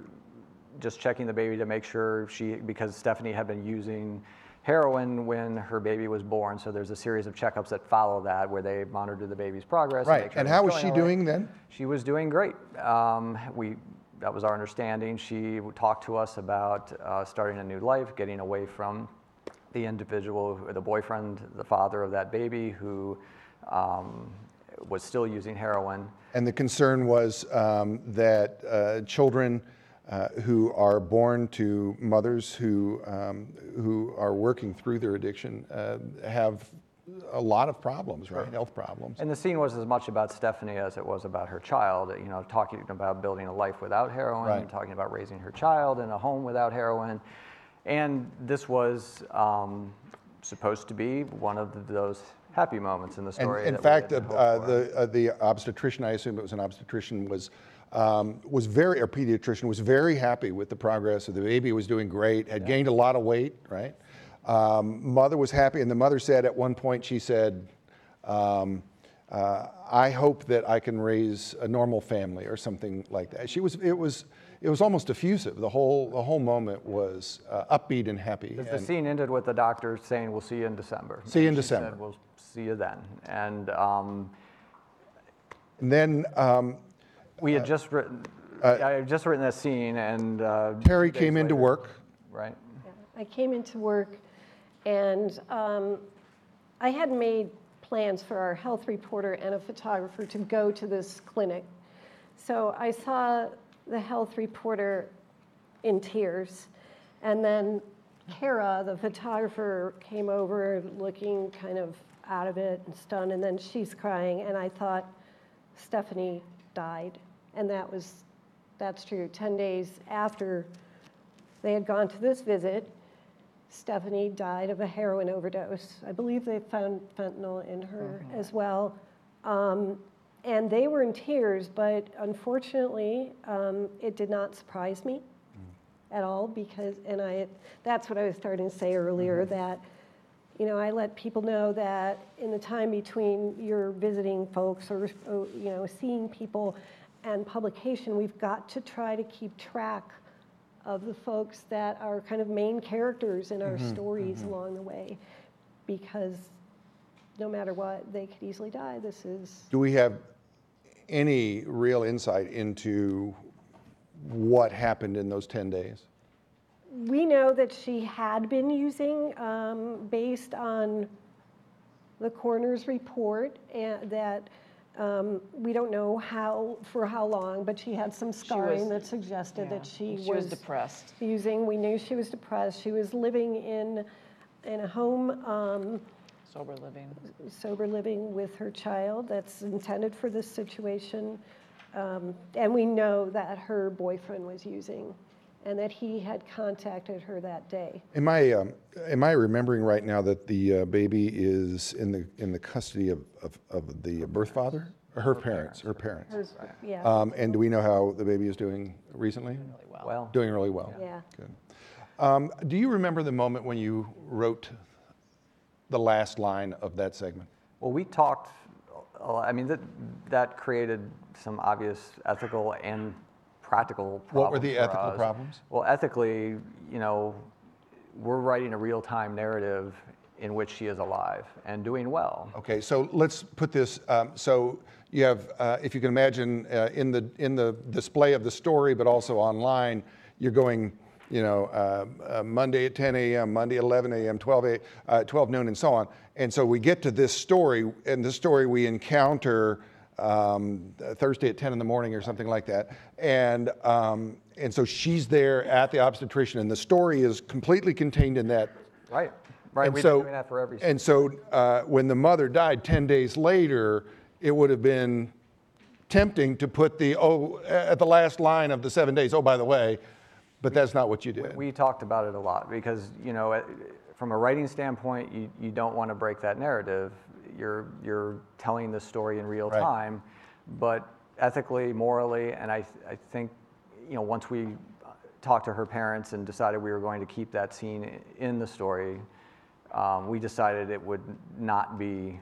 just checking the baby to make sure because Stephanie had been using heroin when her baby was born, so there's a series of checkups that follow that where they monitor the baby's progress. Right. And how was she doing then? She was doing great. That was our understanding. She talked to us about starting a new life, getting away from the individual, the boyfriend, the father of that baby who was still using heroin. And the concern was that children who are born to mothers who are working through their addiction have a lot of problems, right? Health problems. And the scene was as much about Stephanie as it was about her child, talking about building a life without heroin, Right. talking about raising her child in a home without heroin. And this was supposed to be one of those happy moments in the And story. in fact, the obstetrician, I assume it was an obstetrician, was very, or pediatrician, was very happy with the progress of the baby. Was doing great, had gained a lot of weight, right? Mother was happy, and the mother said at one point, she said, I hope that I can raise a normal family or something like that. It was almost effusive. The whole moment was upbeat and happy. The scene ended with the doctor saying, "We'll see you in December." See you in And she December. said, "We'll see you then." And then we had just written, I had just written that scene, and Terry 2 days came into later- work. Right. I came into work, and I had made plans for our health reporter and a photographer to go to this clinic. So I saw the health reporter in tears, and then Kara, the photographer, came over looking kind of out of it and stunned, and then she's crying, and I thought Stephanie died. And that's true. 10 days after they had gone to this visit, Stephanie died of a heroin overdose. I believe they found fentanyl in her as well. And they were in tears, but unfortunately, it did not surprise me at all because, that's what I was starting to say earlier, that, I let people know that in the time between you're visiting folks or, seeing people and publication, we've got to try to keep track of the folks that are kind of main characters in our stories along the way, because no matter what, they could easily die. Do we have any real insight into what happened in those 10 days? We know that she had been using, based on the coroner's report, and that we don't know for how long, but she had some scarring that suggested that she was depressed. Using. We knew she was depressed. She was living in a home, sober living with her child that's intended for this situation. And we know that her boyfriend was using, and that he had contacted her that day. Am I remembering right now that the baby is in the custody of the birth father? Or her parents? Her parents. Yeah. And do we know how the baby is doing recently? Well. Doing really well. Yeah. Good. Do you remember the moment when you wrote the last line of that segment? Well, we talked, that created some obvious ethical and practical problems. What were the for ethical us. problems? Well, ethically, we're writing a real-time narrative in which she is alive and doing well. Okay, so let's put this, so you have, if you can imagine, in the display of the story, but also online, you're going, Monday at 10 a.m., Monday at 11 a.m., 12 noon, and so on. And so we get to this story, and this story we encounter Thursday at 10 in the morning or something like that. And so she's there at the obstetrician, and the story is completely contained in that. Right. And We've so, been doing that for every and so when the mother died 10 days later, it would have been tempting to put at the last line of the 7 days, by the way, but that's not what you did. We talked about it a lot because, from a writing standpoint, you don't want to break that narrative. You're telling the story in real time, but ethically, morally, and I think, once we talked to her parents and decided we were going to keep that scene in the story, we decided it would not be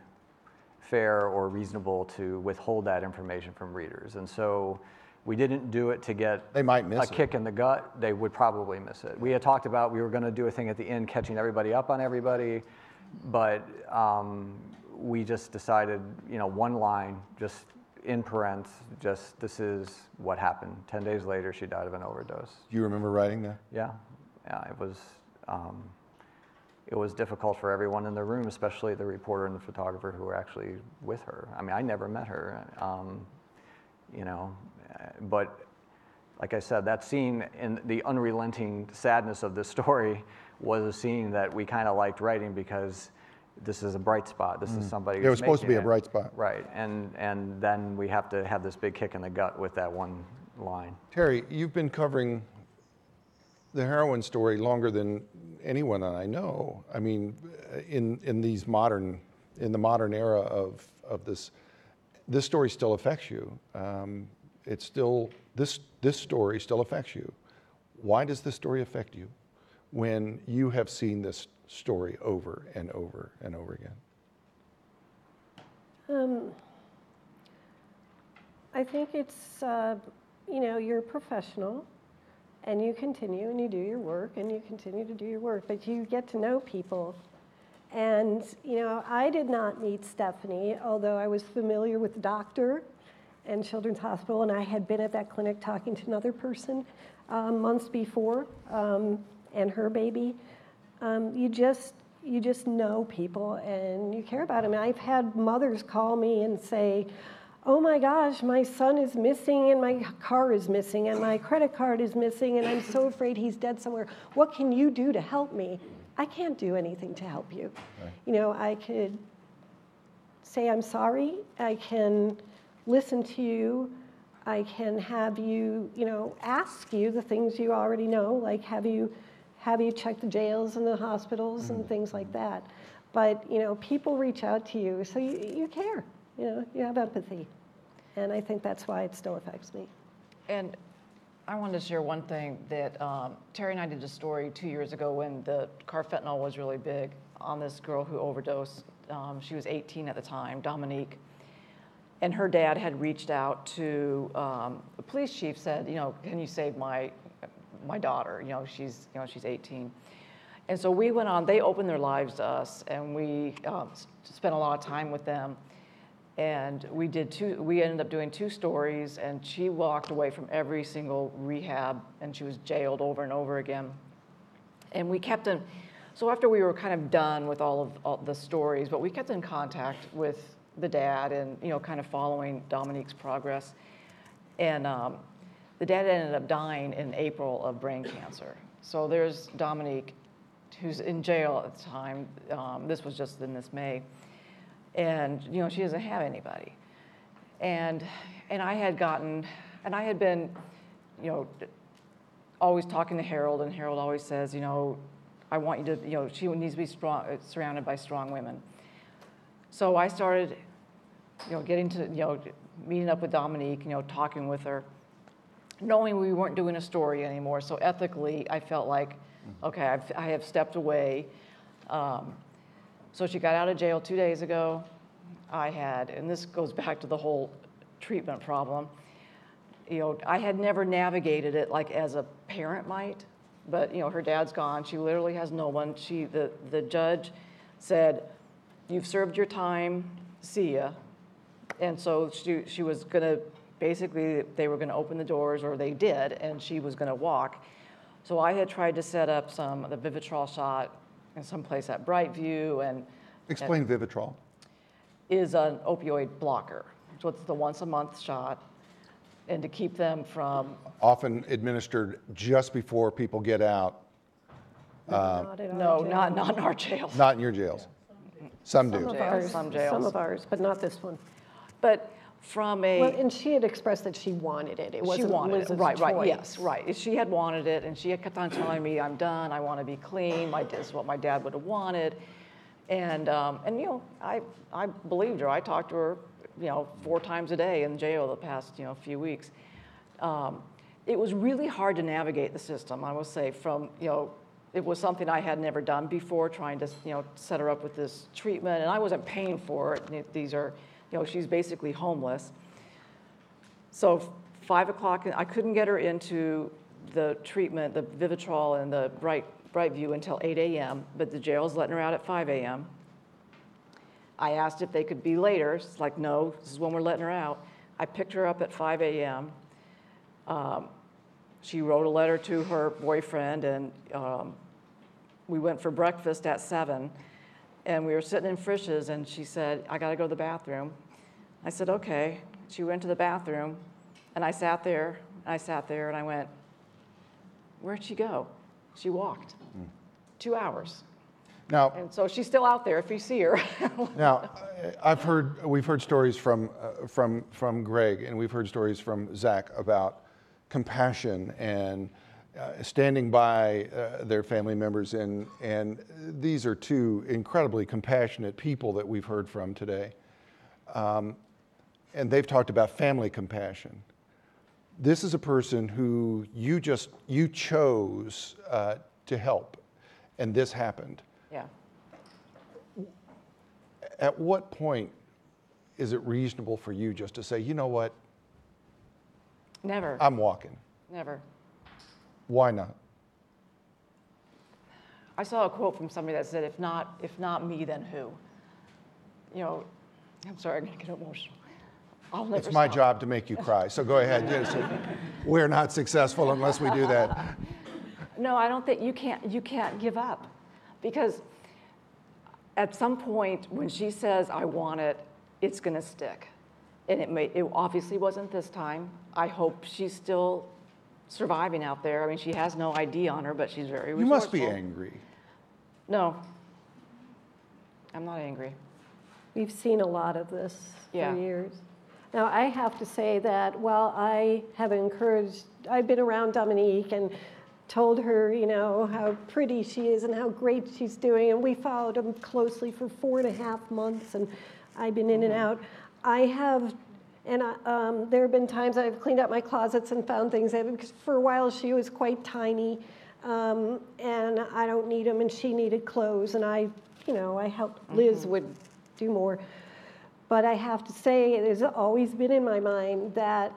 fair or reasonable to withhold that information from readers. And so we didn't do it to get They might miss a it. kick in the gut. They would probably miss it. We had talked about we were going to do a thing at the end catching everybody up on everybody, but we just decided, one line, just in parentheses, just this is what happened. 10 days later, she died of an overdose. Do you remember writing that? Yeah, it was difficult for everyone in the room, especially the reporter and the photographer who were actually with her. I mean, I never met her, but like I said, that scene in the unrelenting sadness of this story was a scene that we kind of liked writing because this is a bright spot. This is somebody who's It was supposed to be making a bright spot. Right, and then we have to have this big kick in the gut with that one line. Terry, you've been covering the heroin story longer than anyone I know. I mean, in the modern era of this story still affects you. It's still this story still affects you. Why does this story affect you when you have seen this story over and over and over again? I think it's, you're a professional and you continue and you do your work and you continue to do your work, but you get to know people. And, I did not meet Stephanie, although I was familiar with the doctor and Children's Hospital, and I had been at that clinic talking to another person months before, and her baby. You just know people and you care about them. And I've had mothers call me and say, oh my gosh, my son is missing and my car is missing and my credit card is missing and I'm so afraid he's dead somewhere. What can you do to help me? I can't do anything to help you. Right. I could say I'm sorry. I can listen to you. I can have you, ask you the things you already know, like have you checked the jails and the hospitals and things like that. But, people reach out to you, so you care. You have empathy. And I think that's why it still affects me. And I wanted to share one thing that Terry and I did a story 2 years ago when the carfentanil was really big on this girl who overdosed. She was 18 at the time, Dominique. And her dad had reached out to the police chief, said, can you save my daughter? She's 18. And so we went on, they opened their lives to us, and we spent a lot of time with them. And we ended up doing 2 stories, and she walked away from every single rehab, and she was jailed over and over again. And we kept in, so after we were kind of done with all the stories, but we kept in contact with the dad and, kind of following Dominique's progress. And the dad ended up dying in April of brain cancer. So there's Dominique, who's in jail at the time. This was just in this May. And, she doesn't have anybody. And I had been, always talking to Harold, and Harold always says, I want you to, she needs to be surrounded by strong women. So I started, getting to, meeting up with Dominique, talking with her, knowing we weren't doing a story anymore. So ethically, I felt like, okay, I have stepped away. So she got out of jail 2 days ago. And this goes back to the whole treatment problem. I had never navigated it like as a parent might, but her dad's gone. She literally has no one. The judge said, "You've served your time. See ya." And so she was gonna, basically they were gonna open the doors, or they did, and she was gonna walk. So I had tried to set up the Vivitrol shot in some place at Brightview, and Explain Vivitrol. Is an opioid blocker. So it's the once-a-month shot, and to keep them from... Often administered just before people get out. Not in No, our not jail. in our jails. Not in your jails. Some do. Some of ours, Some jails. some of ours, but not this one. But from a... Well, and she had expressed that she wanted it. It She wasn't wanted Liz's it, right, choice. yes, right. She had wanted it, and she had kept on telling me, I'm done, I want to be clean, this is what my dad would have wanted. And I believed her. I talked to her, 4 times a day in jail the past, few weeks. It was really hard to navigate the system, I will say, from, It was something I had never done before, trying to, set her up with this treatment, and I wasn't paying for it. And these are, she's basically homeless. So 5 o'clock, I couldn't get her into the treatment, the Vivitrol and the Brightview until 8 a.m., but the jail's letting her out at 5 a.m. I asked if they could be later. It's like, no, this is when we're letting her out. I picked her up at 5 a.m. She wrote a letter to her boyfriend, and we went for breakfast at 7, and we were sitting in Frisch's, and she said, I got to go to the bathroom. I said, okay. She went to the bathroom, and I sat there, and I went, where'd she go? She walked 2 hours. Now, And so she's still out there if you see her. now, we've heard stories from Greg, and we've heard stories from Zach about compassion and standing by their family members, and these are two incredibly compassionate people that we've heard from today. And they've talked about family compassion. This is a person who you chose to help, and this happened. Yeah. At what point is it reasonable for you just to say, you know what? Never. I'm walking. Never. Why not? I saw a quote from somebody that said, if not me, then who? I'm sorry, I'm going to get emotional. I'll never It's my stop. job to make you cry, so go ahead. Yes, we're not successful unless we do that. No, I don't think you can't give up, because at some point when she says, I want it, it's going to stick. And it obviously wasn't this time. I hope she's still surviving out there. I mean, she has no ID on her, but she's very resourceful. You must be angry. No, I'm not angry. We've seen a lot of this Yeah. for years. Now, I have to say that while I have I've been around Dominique and told her, how pretty she is and how great she's doing, and we followed them closely for 4.5 months, and I've been in and out. There have been times I've cleaned out my closets and found things, because for a while she was quite tiny, and I don't need them, and she needed clothes, and I helped. Liz would do more. But I have to say, it has always been in my mind that,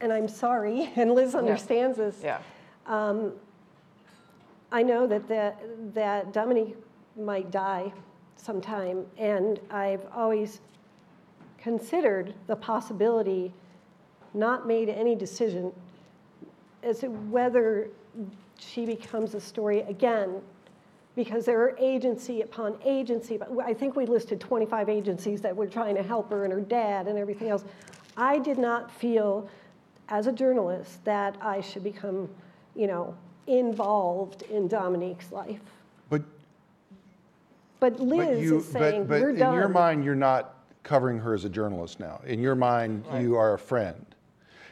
and I'm sorry, and Liz understands this. Yeah. I know that Dominique might die sometime, and I've always considered the possibility, not made any decision as to whether she becomes a story again, because there are agency upon agency. I think we listed 25 agencies that were trying to help her, and her dad and everything else. I did not feel, as a journalist, that I should become, involved in Dominique's life. But Liz is saying, but we're in done. your mind, you're not covering her as a journalist now. In your mind, you are a friend.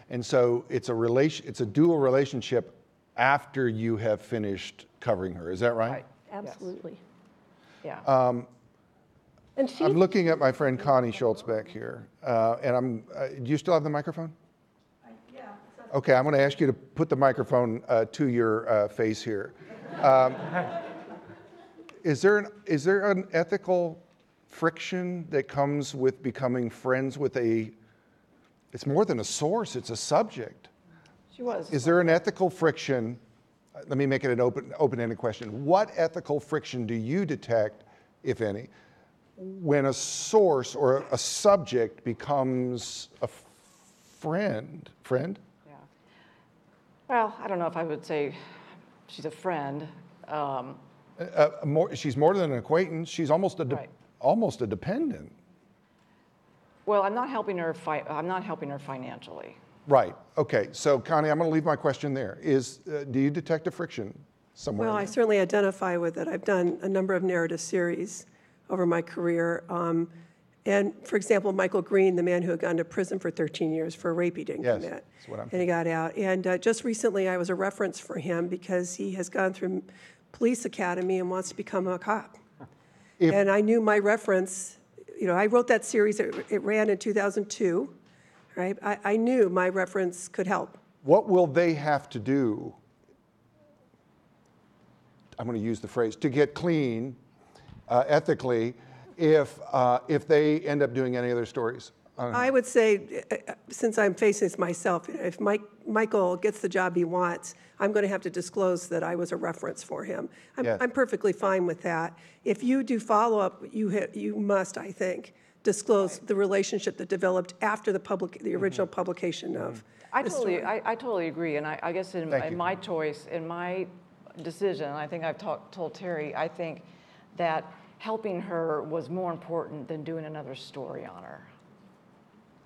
And so it's a dual relationship after you have finished covering her. Is that right? Right. Absolutely. Yeah. And she, I'm looking at my friend Connie Schultz back here, and do you still have the microphone? yeah. Okay, I'm going to ask you to put the microphone to your face here. Is there an ethical friction that comes with becoming friends with it's more than a source, it's a subject. She was. Is there an ethical friction? Let me make it an open-ended question. What ethical friction do you detect, if any, when a source or a subject becomes a friend? Yeah. Well, I don't know if I would say she's a friend. She's more than an acquaintance. She's almost a Right. almost a dependent. Well, I'm not helping her. I'm not helping her financially. Right. Okay. So, Connie, I'm going to leave my question there. Do you detect a friction somewhere? Well, in I there? certainly identify with it. I've done a number of narrative series over my career. And for example, Michael Green, the man who had gone to prison for 13 years for a rape he didn't Yes, commit. that's what I'm And he got out. And just recently, I was a reference for him because he has gone through police academy and wants to become a cop. And I knew my reference. I wrote that series. It ran in 2002. Right? I knew my reference could help. What will they have to do I'm going to use the phrase, to get clean ethically if they end up doing any other stories? I would say, since I'm facing this myself, if Michael gets the job he wants, I'm going to have to disclose that I was a reference for him. Yes. I'm perfectly fine with that. If you do follow-up, you must, I think, disclose the relationship that developed after the original publication of I the totally, story. I totally agree, and I guess in my choice, in my decision, and I think I've told Terry, I think that helping her was more important than doing another story on her.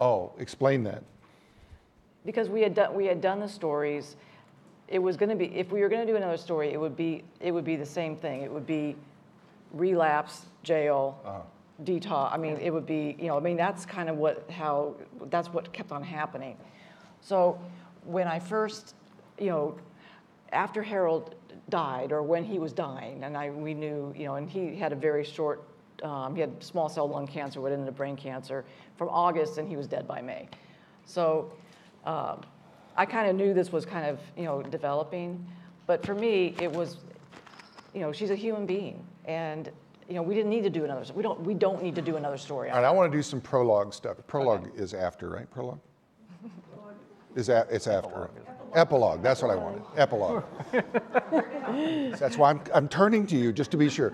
Oh, explain that. Because we had done the stories, it was going to be, if we were going to do another story, it would be the same thing. It would be relapse, jail, detox. I mean, it would be, that's kind of that's what kept on happening. So when I first, after Harold died, or when he was dying, and we knew, and he had a very short, he had small cell lung cancer, what ended up brain cancer, from August, and he was dead by May. So I kind of knew this was kind of, developing, but for me, it was, she's a human being, and we didn't need to do another. We don't need to do another story. All right, I want to do some prologue stuff. Prologue is after, right? Prologue? It's after. Epilogue, that's what I wanted. Epilogue. That's why I'm turning to you, just to be sure.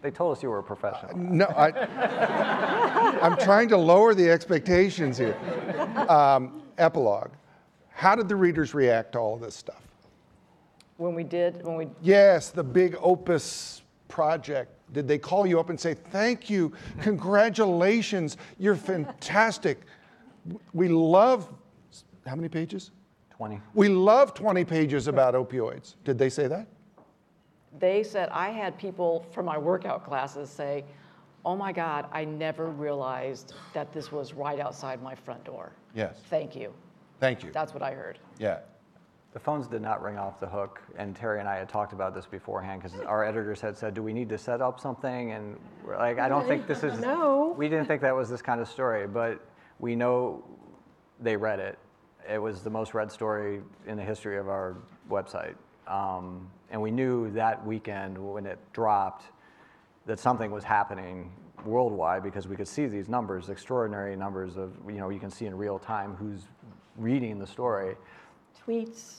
They told us you were a professional. No, I'm trying to lower the expectations here. Epilogue. How did the readers react to all of this stuff? Yes, the big opus project. Did they call you up and say, thank you, congratulations, you're fantastic. We love, how many pages? 20. We love 20 pages about opioids. Did they say that? They said, I had people from my workout classes say, oh my God, I never realized that this was right outside my front door. Yes. Thank you. Thank you. That's what I heard. Yeah. The phones did not ring off the hook, and Terry and I had talked about this beforehand because our editors had said, do we need to set up something? And we're like, I don't think this is, No. We didn't think that was this kind of story, but we know they read it. It was the most read story in the history of our website. And we knew that weekend when it dropped that something was happening worldwide because we could see these numbers, extraordinary numbers of, you can see in real time who's reading the story. Tweets,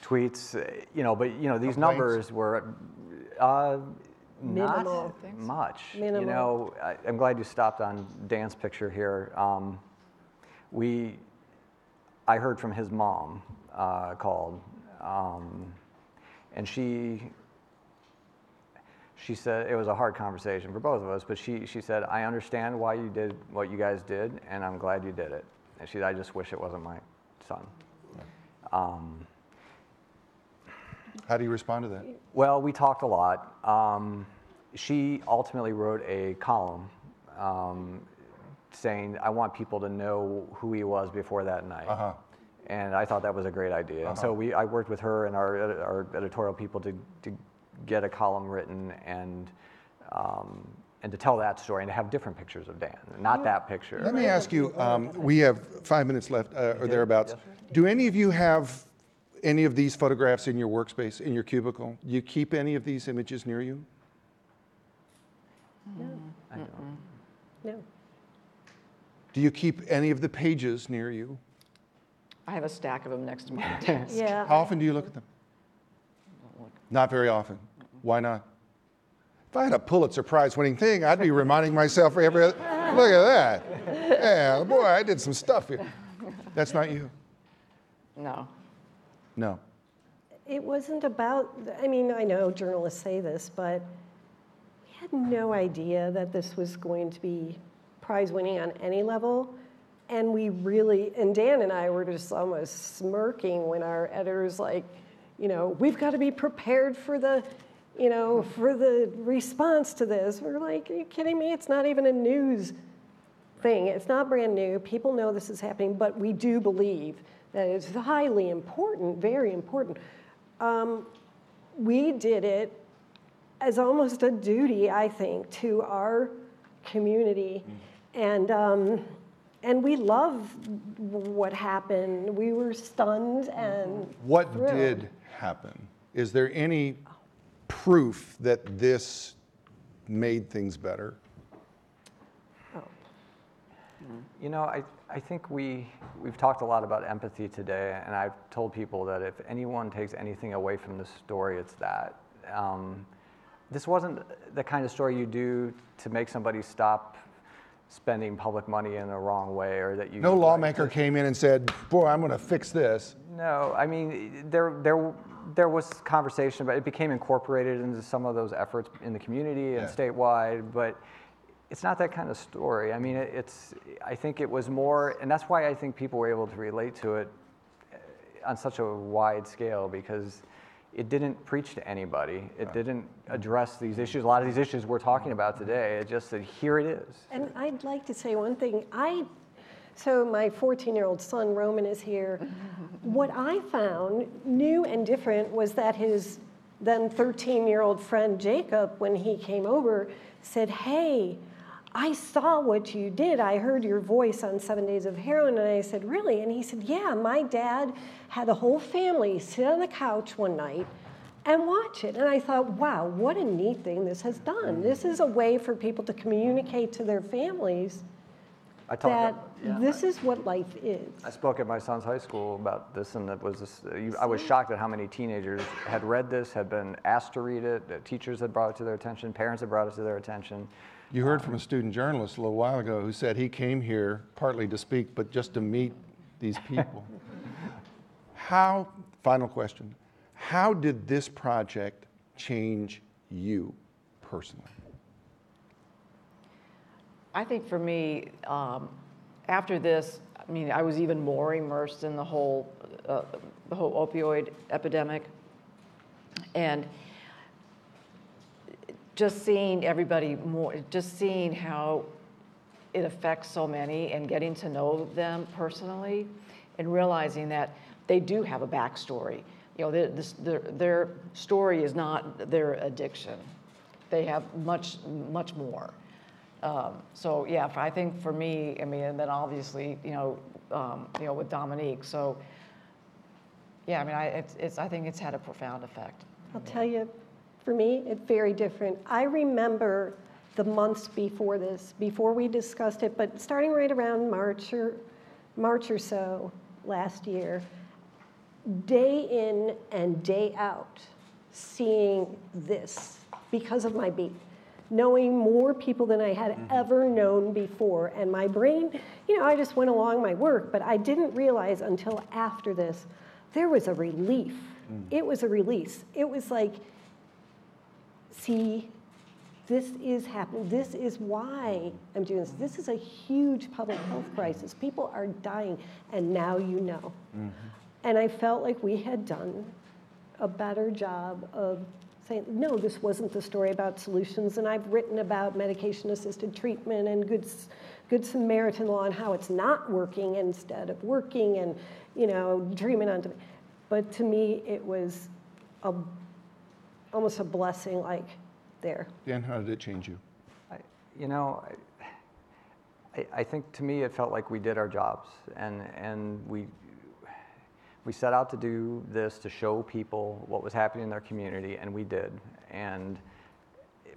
but these numbers were Minimal. not much. Minimal. I'm glad you stopped on Dan's picture here. I heard from his mom called, and she said it was a hard conversation for both of us, but she said, I understand why you did what you guys did, and I'm glad you did it. And I just wish it wasn't my son. How do you respond to that? Well, we talked a lot. She ultimately wrote a column saying, I want people to know who he was before that night. And I thought that was a great idea. And so I worked with her and our editorial people to get a column written and to tell that story and to have different pictures of Dan, not that picture. Let me ask you, we have 5 minutes left or thereabouts. Do any of you have any of these photographs in your workspace, in your cubicle? Do you keep any of these images near you? No. I don't. No. Do you keep any of the pages near you? I have a stack of them next to my desk. Yeah. How often do you look at them? Not very often. Why not? If I had a Pulitzer Prize winning thing, I'd be reminding myself every other, look at that. Yeah, boy, I did some stuff here. That's not you? No. No. It wasn't about, I know journalists say this, but we had no idea that this was going to be prize winning on any level. And and Dan and I were just almost smirking when our editors we've got to be prepared for the response to this. We're like, are you kidding me? It's not even a news thing. It's not brand new. People know this is happening, but we do believe that it's highly important, very important. We did it as almost a duty, I think, to our community. And we loved what happened. We were stunned and What thrilled. did happen? Is there any proof that this made things better? You know, I think we've talked a lot about empathy today, and I've told people that if anyone takes anything away from this story, it's that. This wasn't the kind of story you do to make somebody stop spending public money in the wrong way, or that you... No lawmaker came in and said, boy, I'm going to fix this. No, I mean, there was conversation, but it became incorporated into some of those efforts in the community and statewide, but it's not that kind of story. I mean, I think it was more, and that's why I think people were able to relate to it on such a wide scale, because it didn't preach to anybody. It didn't address these issues. A lot of these issues we're talking about today, it just said, here it is. And I'd like to say one thing. So my 14-year-old son, Roman, is here. What I found new and different was that his then 13-year-old friend, Jacob, when he came over, said, hey, I saw what you did. I heard your voice on 7 Days of Heroin. And I said, really? And he said, yeah, my dad had the whole family sit on the couch one night and watch it. And I thought, wow, what a neat thing this has done. This is a way for people to communicate to their families that this is what life is. I spoke at my son's high school about this, and I was shocked at how many teenagers had read this, had been asked to read it, that teachers had brought it to their attention, parents had brought it to their attention. You heard from a student journalist a little while ago who said he came here partly to speak, but just to meet these people. Final question, how did this project change you personally? I think for me, after this, I mean, I was even more immersed in the whole opioid epidemic, and just seeing everybody more, just seeing how it affects so many, and getting to know them personally, and realizing that they do have a backstory. You know, their story is not their addiction. They have much more. So yeah, I think for me, I mean, and then obviously, you know, with Dominique. So yeah, I mean, I think it's had a profound effect. I'll tell you, for me, it's very different. I remember the months before this, before we discussed it, but starting right around March or so last year, day in and day out, seeing this because of my beat, knowing more people than I had ever known before. And my brain, you know, I just went along my work, but I didn't realize until after this, there was a relief. It was a release. It was like, see, this is happening. This is why I'm doing this. This is a huge public health crisis. People are dying, and now you know. And I felt like we had done a better job of saying, no, this wasn't the story about solutions. And I've written about medication-assisted treatment and good Samaritan law and how it's not working instead of working, and, you know, dreaming on. But to me, it was almost a blessing, like, there. Dan, how did it change you? I think to me it felt like we did our jobs, and we set out to do this to show people what was happening in their community, and we did. And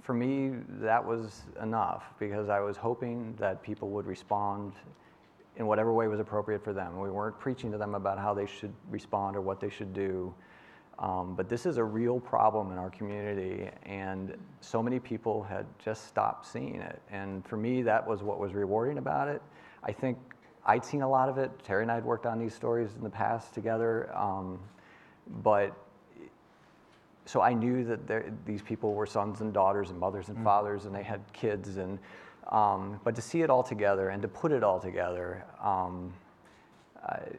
for me, that was enough, because I was hoping that people would respond in whatever way was appropriate for them. We weren't preaching to them about how they should respond or what they should do. But this is a real problem in our community, and so many people had just stopped seeing it. And for me, that was what was rewarding about it. I think I'd seen a lot of it. Terry and I had worked on these stories in the past together. So I knew that these people were sons and daughters and mothers and fathers, and they had kids. And but to see it all together and to put it all together,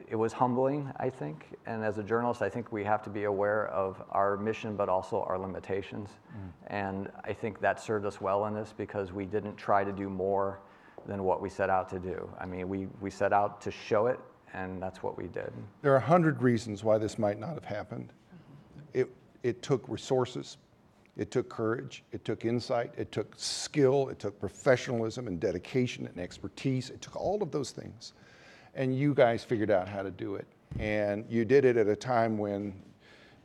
it was humbling, I think. And as a journalist, I think we have to be aware of our mission, but also our limitations. And I think that served us well in this, because we didn't try to do more than what we set out to do. I mean, we set out to show it, and that's what we did. There are 100 reasons why this might not have happened. It took resources, it took courage, it took insight, it took skill, it took professionalism and dedication and expertise. It took all of those things. And you guys figured out how to do it. And you did it at a time when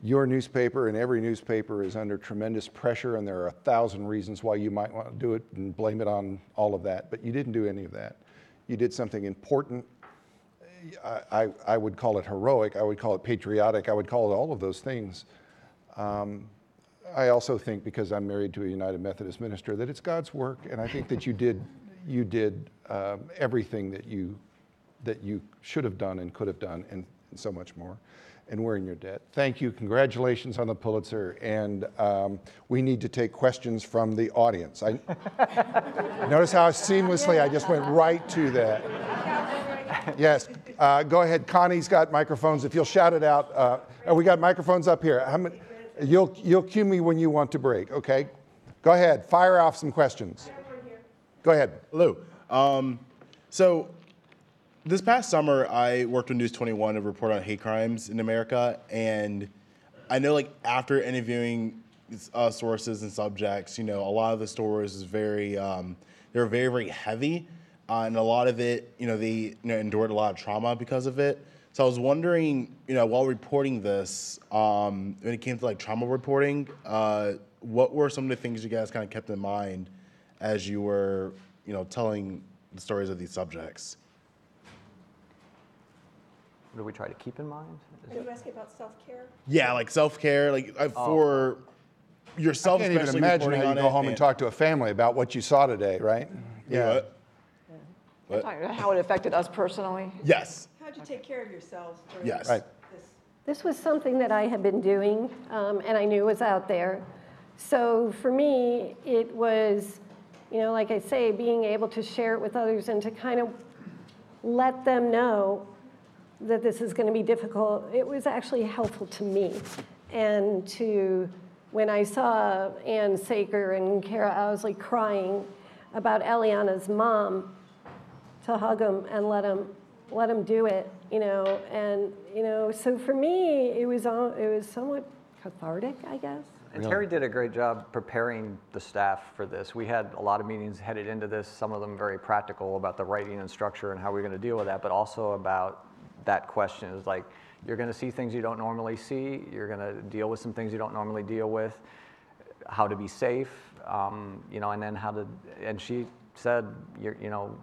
your newspaper and every newspaper is under tremendous pressure, and there are 1,000 reasons why you might want to do it and blame it on all of that, but you didn't do any of that. You did something important. I would call it heroic, I would call it patriotic, I would call it all of those things. I also think, because I'm married to a United Methodist minister, that it's God's work, and I think that you did everything that you should have done and could have done, and so much more. And we're in your debt. Thank you. Congratulations on the Pulitzer. And we need to take questions from the audience. Notice how seamlessly I just went right to that. Yes, go ahead. Connie's got microphones. If you'll shout it out. We got microphones up here. You'll cue me when you want to break, okay? Go ahead. Fire off some questions. Go ahead. Hello. So this past summer, I worked with News 21 to report on hate crimes in America, and I know, like, after interviewing sources and subjects, you know, a lot of the stories is very, they're very, very heavy, and a lot of it, you know, they endured a lot of trauma because of it. So I was wondering, you know, while reporting this, when it came to like trauma reporting, what were some of the things you guys kind of kept in mind as you were, you know, telling the stories of these subjects? What do we try to keep in mind? Are you asking about self-care? Yeah, like self-care, like for yourself, I can't even especially imagine reporting how you on go it, home and talk to a family about what you saw today, right? Yeah. What? Talking about how it affected us personally. Yes. How'd you take care of yourselves during Yes. Right. this? This was something that I had been doing, and I knew was out there. So for me, it was, you know, like I say, being able to share it with others and to kind of let them know that this is going to be difficult. It was actually helpful to me. And to, when I saw Ann Saker and Kara Owsley crying about Eliana's mom, to hug them and let them do it, you know. And, you know, so for me, it was somewhat cathartic, I guess. And Terry did a great job preparing the staff for this. We had a lot of meetings headed into this, some of them very practical about the writing and structure and how we're going to deal with that, but also about that question is like, you're going to see things you don't normally see, you're going to deal with some things you don't normally deal with, how to be safe, you know, and then how to, and she said, you know,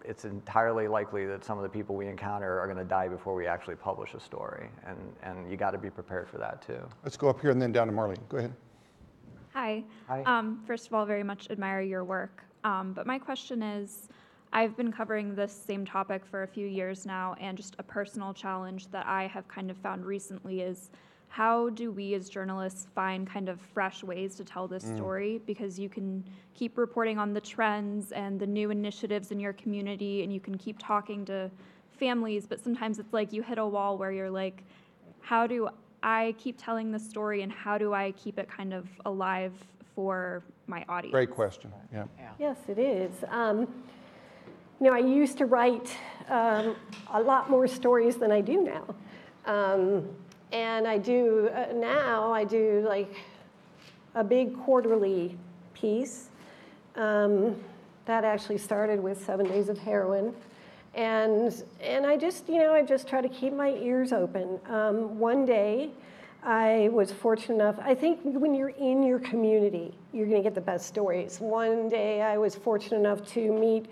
it's entirely likely that some of the people we encounter are going to die before we actually publish a story, and you got to be prepared for that too. Let's go up here and then down to Marlene. Go ahead. Hi. Hi. First of all, very much admire your work. But my question is, I've been covering this same topic for a few years now, and just a personal challenge that I have kind of found recently is, how do we as journalists find kind of fresh ways to tell this story? Because you can keep reporting on the trends and the new initiatives in your community, and you can keep talking to families, but sometimes it's like you hit a wall where you're like, how do I keep telling this story, and how do I keep it kind of alive for my audience? Great question. Yeah. Yes, it is. You know, I used to write a lot more stories than I do now. And I do, now I do like a big quarterly piece. That actually started with 7 Days of Heroin. And I just, you know, I just try to keep my ears open. One day, I was fortunate enough, I think when you're in your community, you're gonna get the best stories. One day I was fortunate enough to meet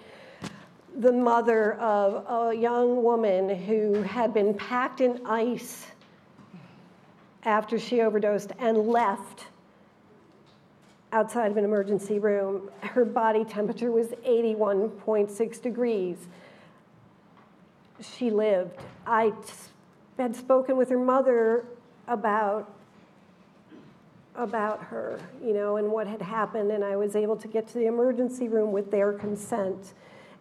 the mother of a young woman who had been packed in ice after she overdosed and left outside of an emergency room. Her body temperature was 81.6 degrees. She lived. I had spoken with her mother about her, you know, and what had happened, and I was able to get to the emergency room with their consent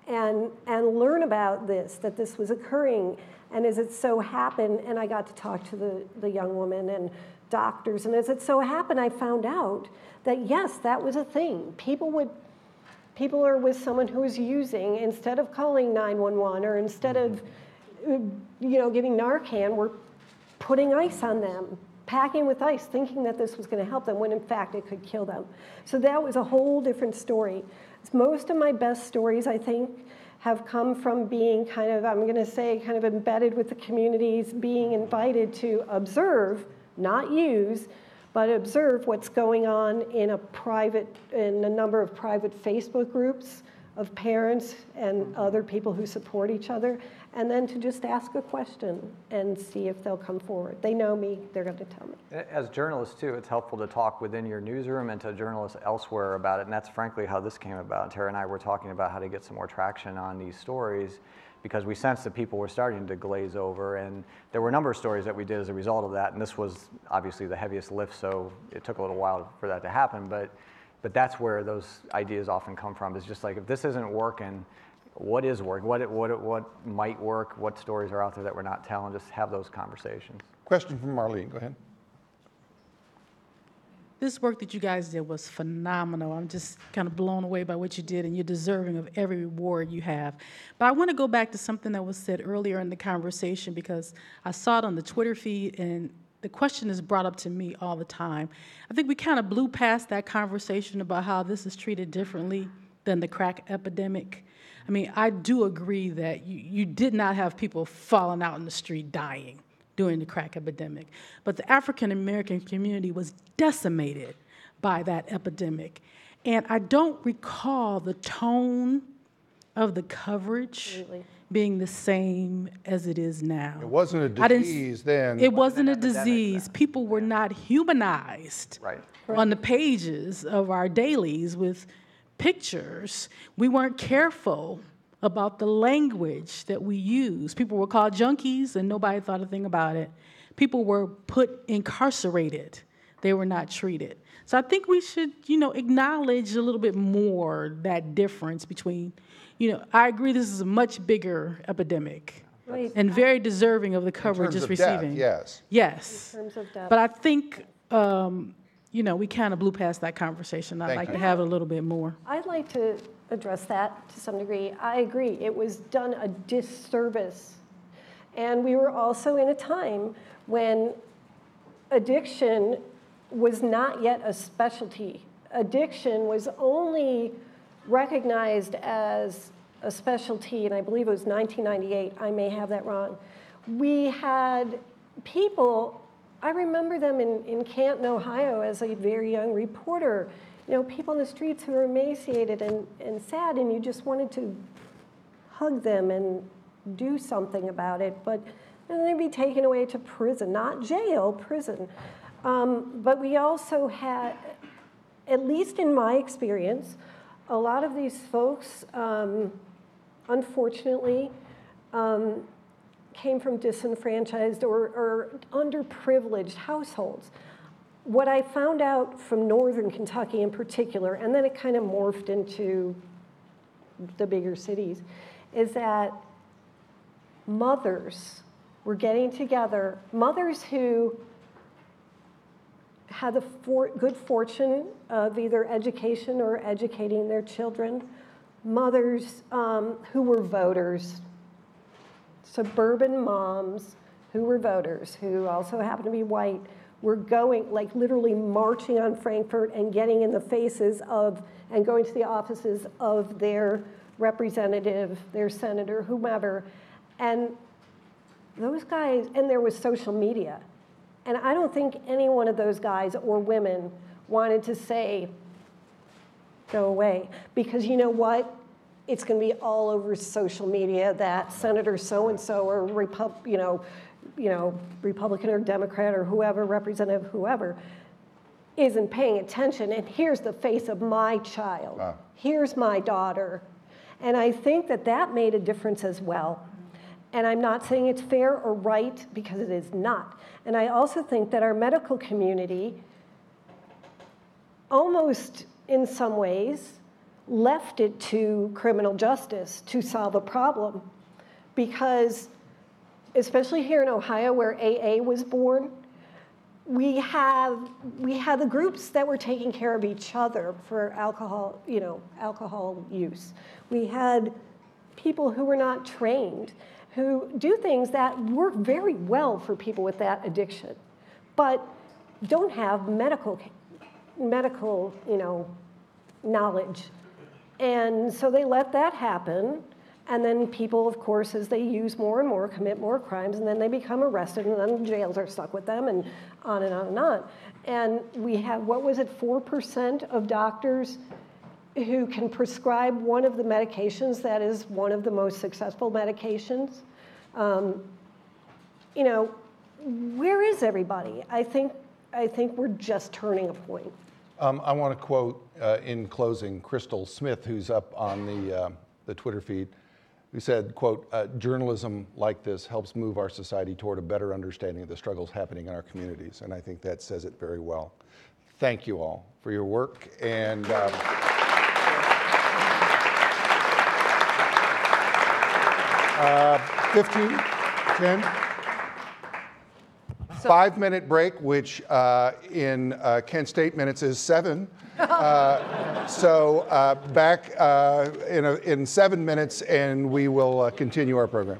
and learn about this, that this was occurring. And as it so happened, and I got to talk to the young woman and doctors, and as it so happened, I found out that yes, that was a thing. People are with someone who is using, instead of calling 911 or instead of, you know, giving Narcan, we're putting ice on them, packing with ice, thinking that this was going to help them, when in fact it could kill them. So that was a whole different story. Most of my best stories, I think, have come from being kind of, I'm going to say, kind of embedded with the communities, being invited to observe not use, but observe what's going on in a number of private Facebook groups of parents and other people who support each other, and then to just ask a question and see if they'll come forward. They know me, they're going to tell me. As journalists too, it's helpful to talk within your newsroom and to journalists elsewhere about it, and that's frankly how this came about. Tara and I were talking about how to get some more traction on these stories because we sensed that people were starting to glaze over, and there were a number of stories that we did as a result of that, and this was obviously the heaviest lift, so it took a little while for that to happen, but that's where those ideas often come from. It's just like, if this isn't working, what is working? What might work? What stories are out there that we're not telling? Just have those conversations. Question from Marlene, go ahead. This work that you guys did was phenomenal. I'm just kind of blown away by what you did, and you're deserving of every reward you have. But I want to go back to something that was said earlier in the conversation, because I saw it on the Twitter feed, and the question is brought up to me all the time. I think we kind of blew past that conversation about how this is treated differently than the crack epidemic. I mean, I do agree that you did not have people falling out in the street dying during the crack epidemic, but the African American community was decimated by that epidemic. And I don't recall the tone of the coverage being the same as it is now. It wasn't a disease then. It wasn't a disease. People were not humanized on the pages of our dailies with pictures. We weren't careful about the language that we use. People were called junkies and nobody thought a thing about it. People were incarcerated. They were not treated. So I think we should, acknowledge a little bit more that difference between, I agree this is a much bigger epidemic and very deserving of the coverage it's receiving. Death, yes. Yes. In terms of death. But I think, we kind of blew past that conversation. I'd like to have it a little bit more. I'd like to address that to some degree. I agree. It was done a disservice. And we were also in a time when addiction was not yet a specialty. Addiction was only recognized as a specialty, and I believe it was 1998. I may have that wrong. We had people, I remember them in Canton, Ohio, as a very young reporter. People in the streets who were emaciated and sad, and you just wanted to hug them and do something about it. But then they'd be taken away to prison, not jail, prison. But we also had, at least in my experience, a lot of these folks, unfortunately, came from disenfranchised or underprivileged households. What I found out from northern Kentucky in particular, and then it kind of morphed into the bigger cities, is that mothers were getting together, mothers who had the good fortune of either education or educating their children, mothers who were voters, suburban moms who were voters, who also happened to be white, were going, like literally marching on Frankfurt and getting in the faces of, and going to the offices of their representative, their senator, whomever. And those guys, and there was social media. And I don't think any one of those guys or women wanted to say, go away. Because you know what? It's going to be all over social media that Senator so-and-so or Republican or Democrat or whoever, representative whoever, isn't paying attention. And here's the face of my child. Wow. Here's my daughter. And I think that made a difference as well. And I'm not saying it's fair or right, because it is not. And I also think that our medical community, almost in some ways, left it to criminal justice to solve a problem. Because, especially here in Ohio, where AA was born, we had the groups that were taking care of each other for alcohol use. We had people who were not trained, who do things that work very well for people with that addiction, but don't have medical knowledge. And so they let that happen, And then people, of course, as they use more and more, commit more crimes, and then they become arrested, and then jails are stuck with them, and on and on and on. And we have, what was it, 4% of doctors who can prescribe one of the medications that is one of the most successful medications. You know, where is everybody? I think we're just turning a point. I want to quote in closing Crystal Smith, who's up on the Twitter feed, who said, quote, journalism like this helps move our society toward a better understanding of the struggles happening in our communities. And I think that says it very well. Thank you all for your work. And 15, 10, 5-minute break, which in Kent State minutes is 7. So back in 7 minutes, and we will continue our program.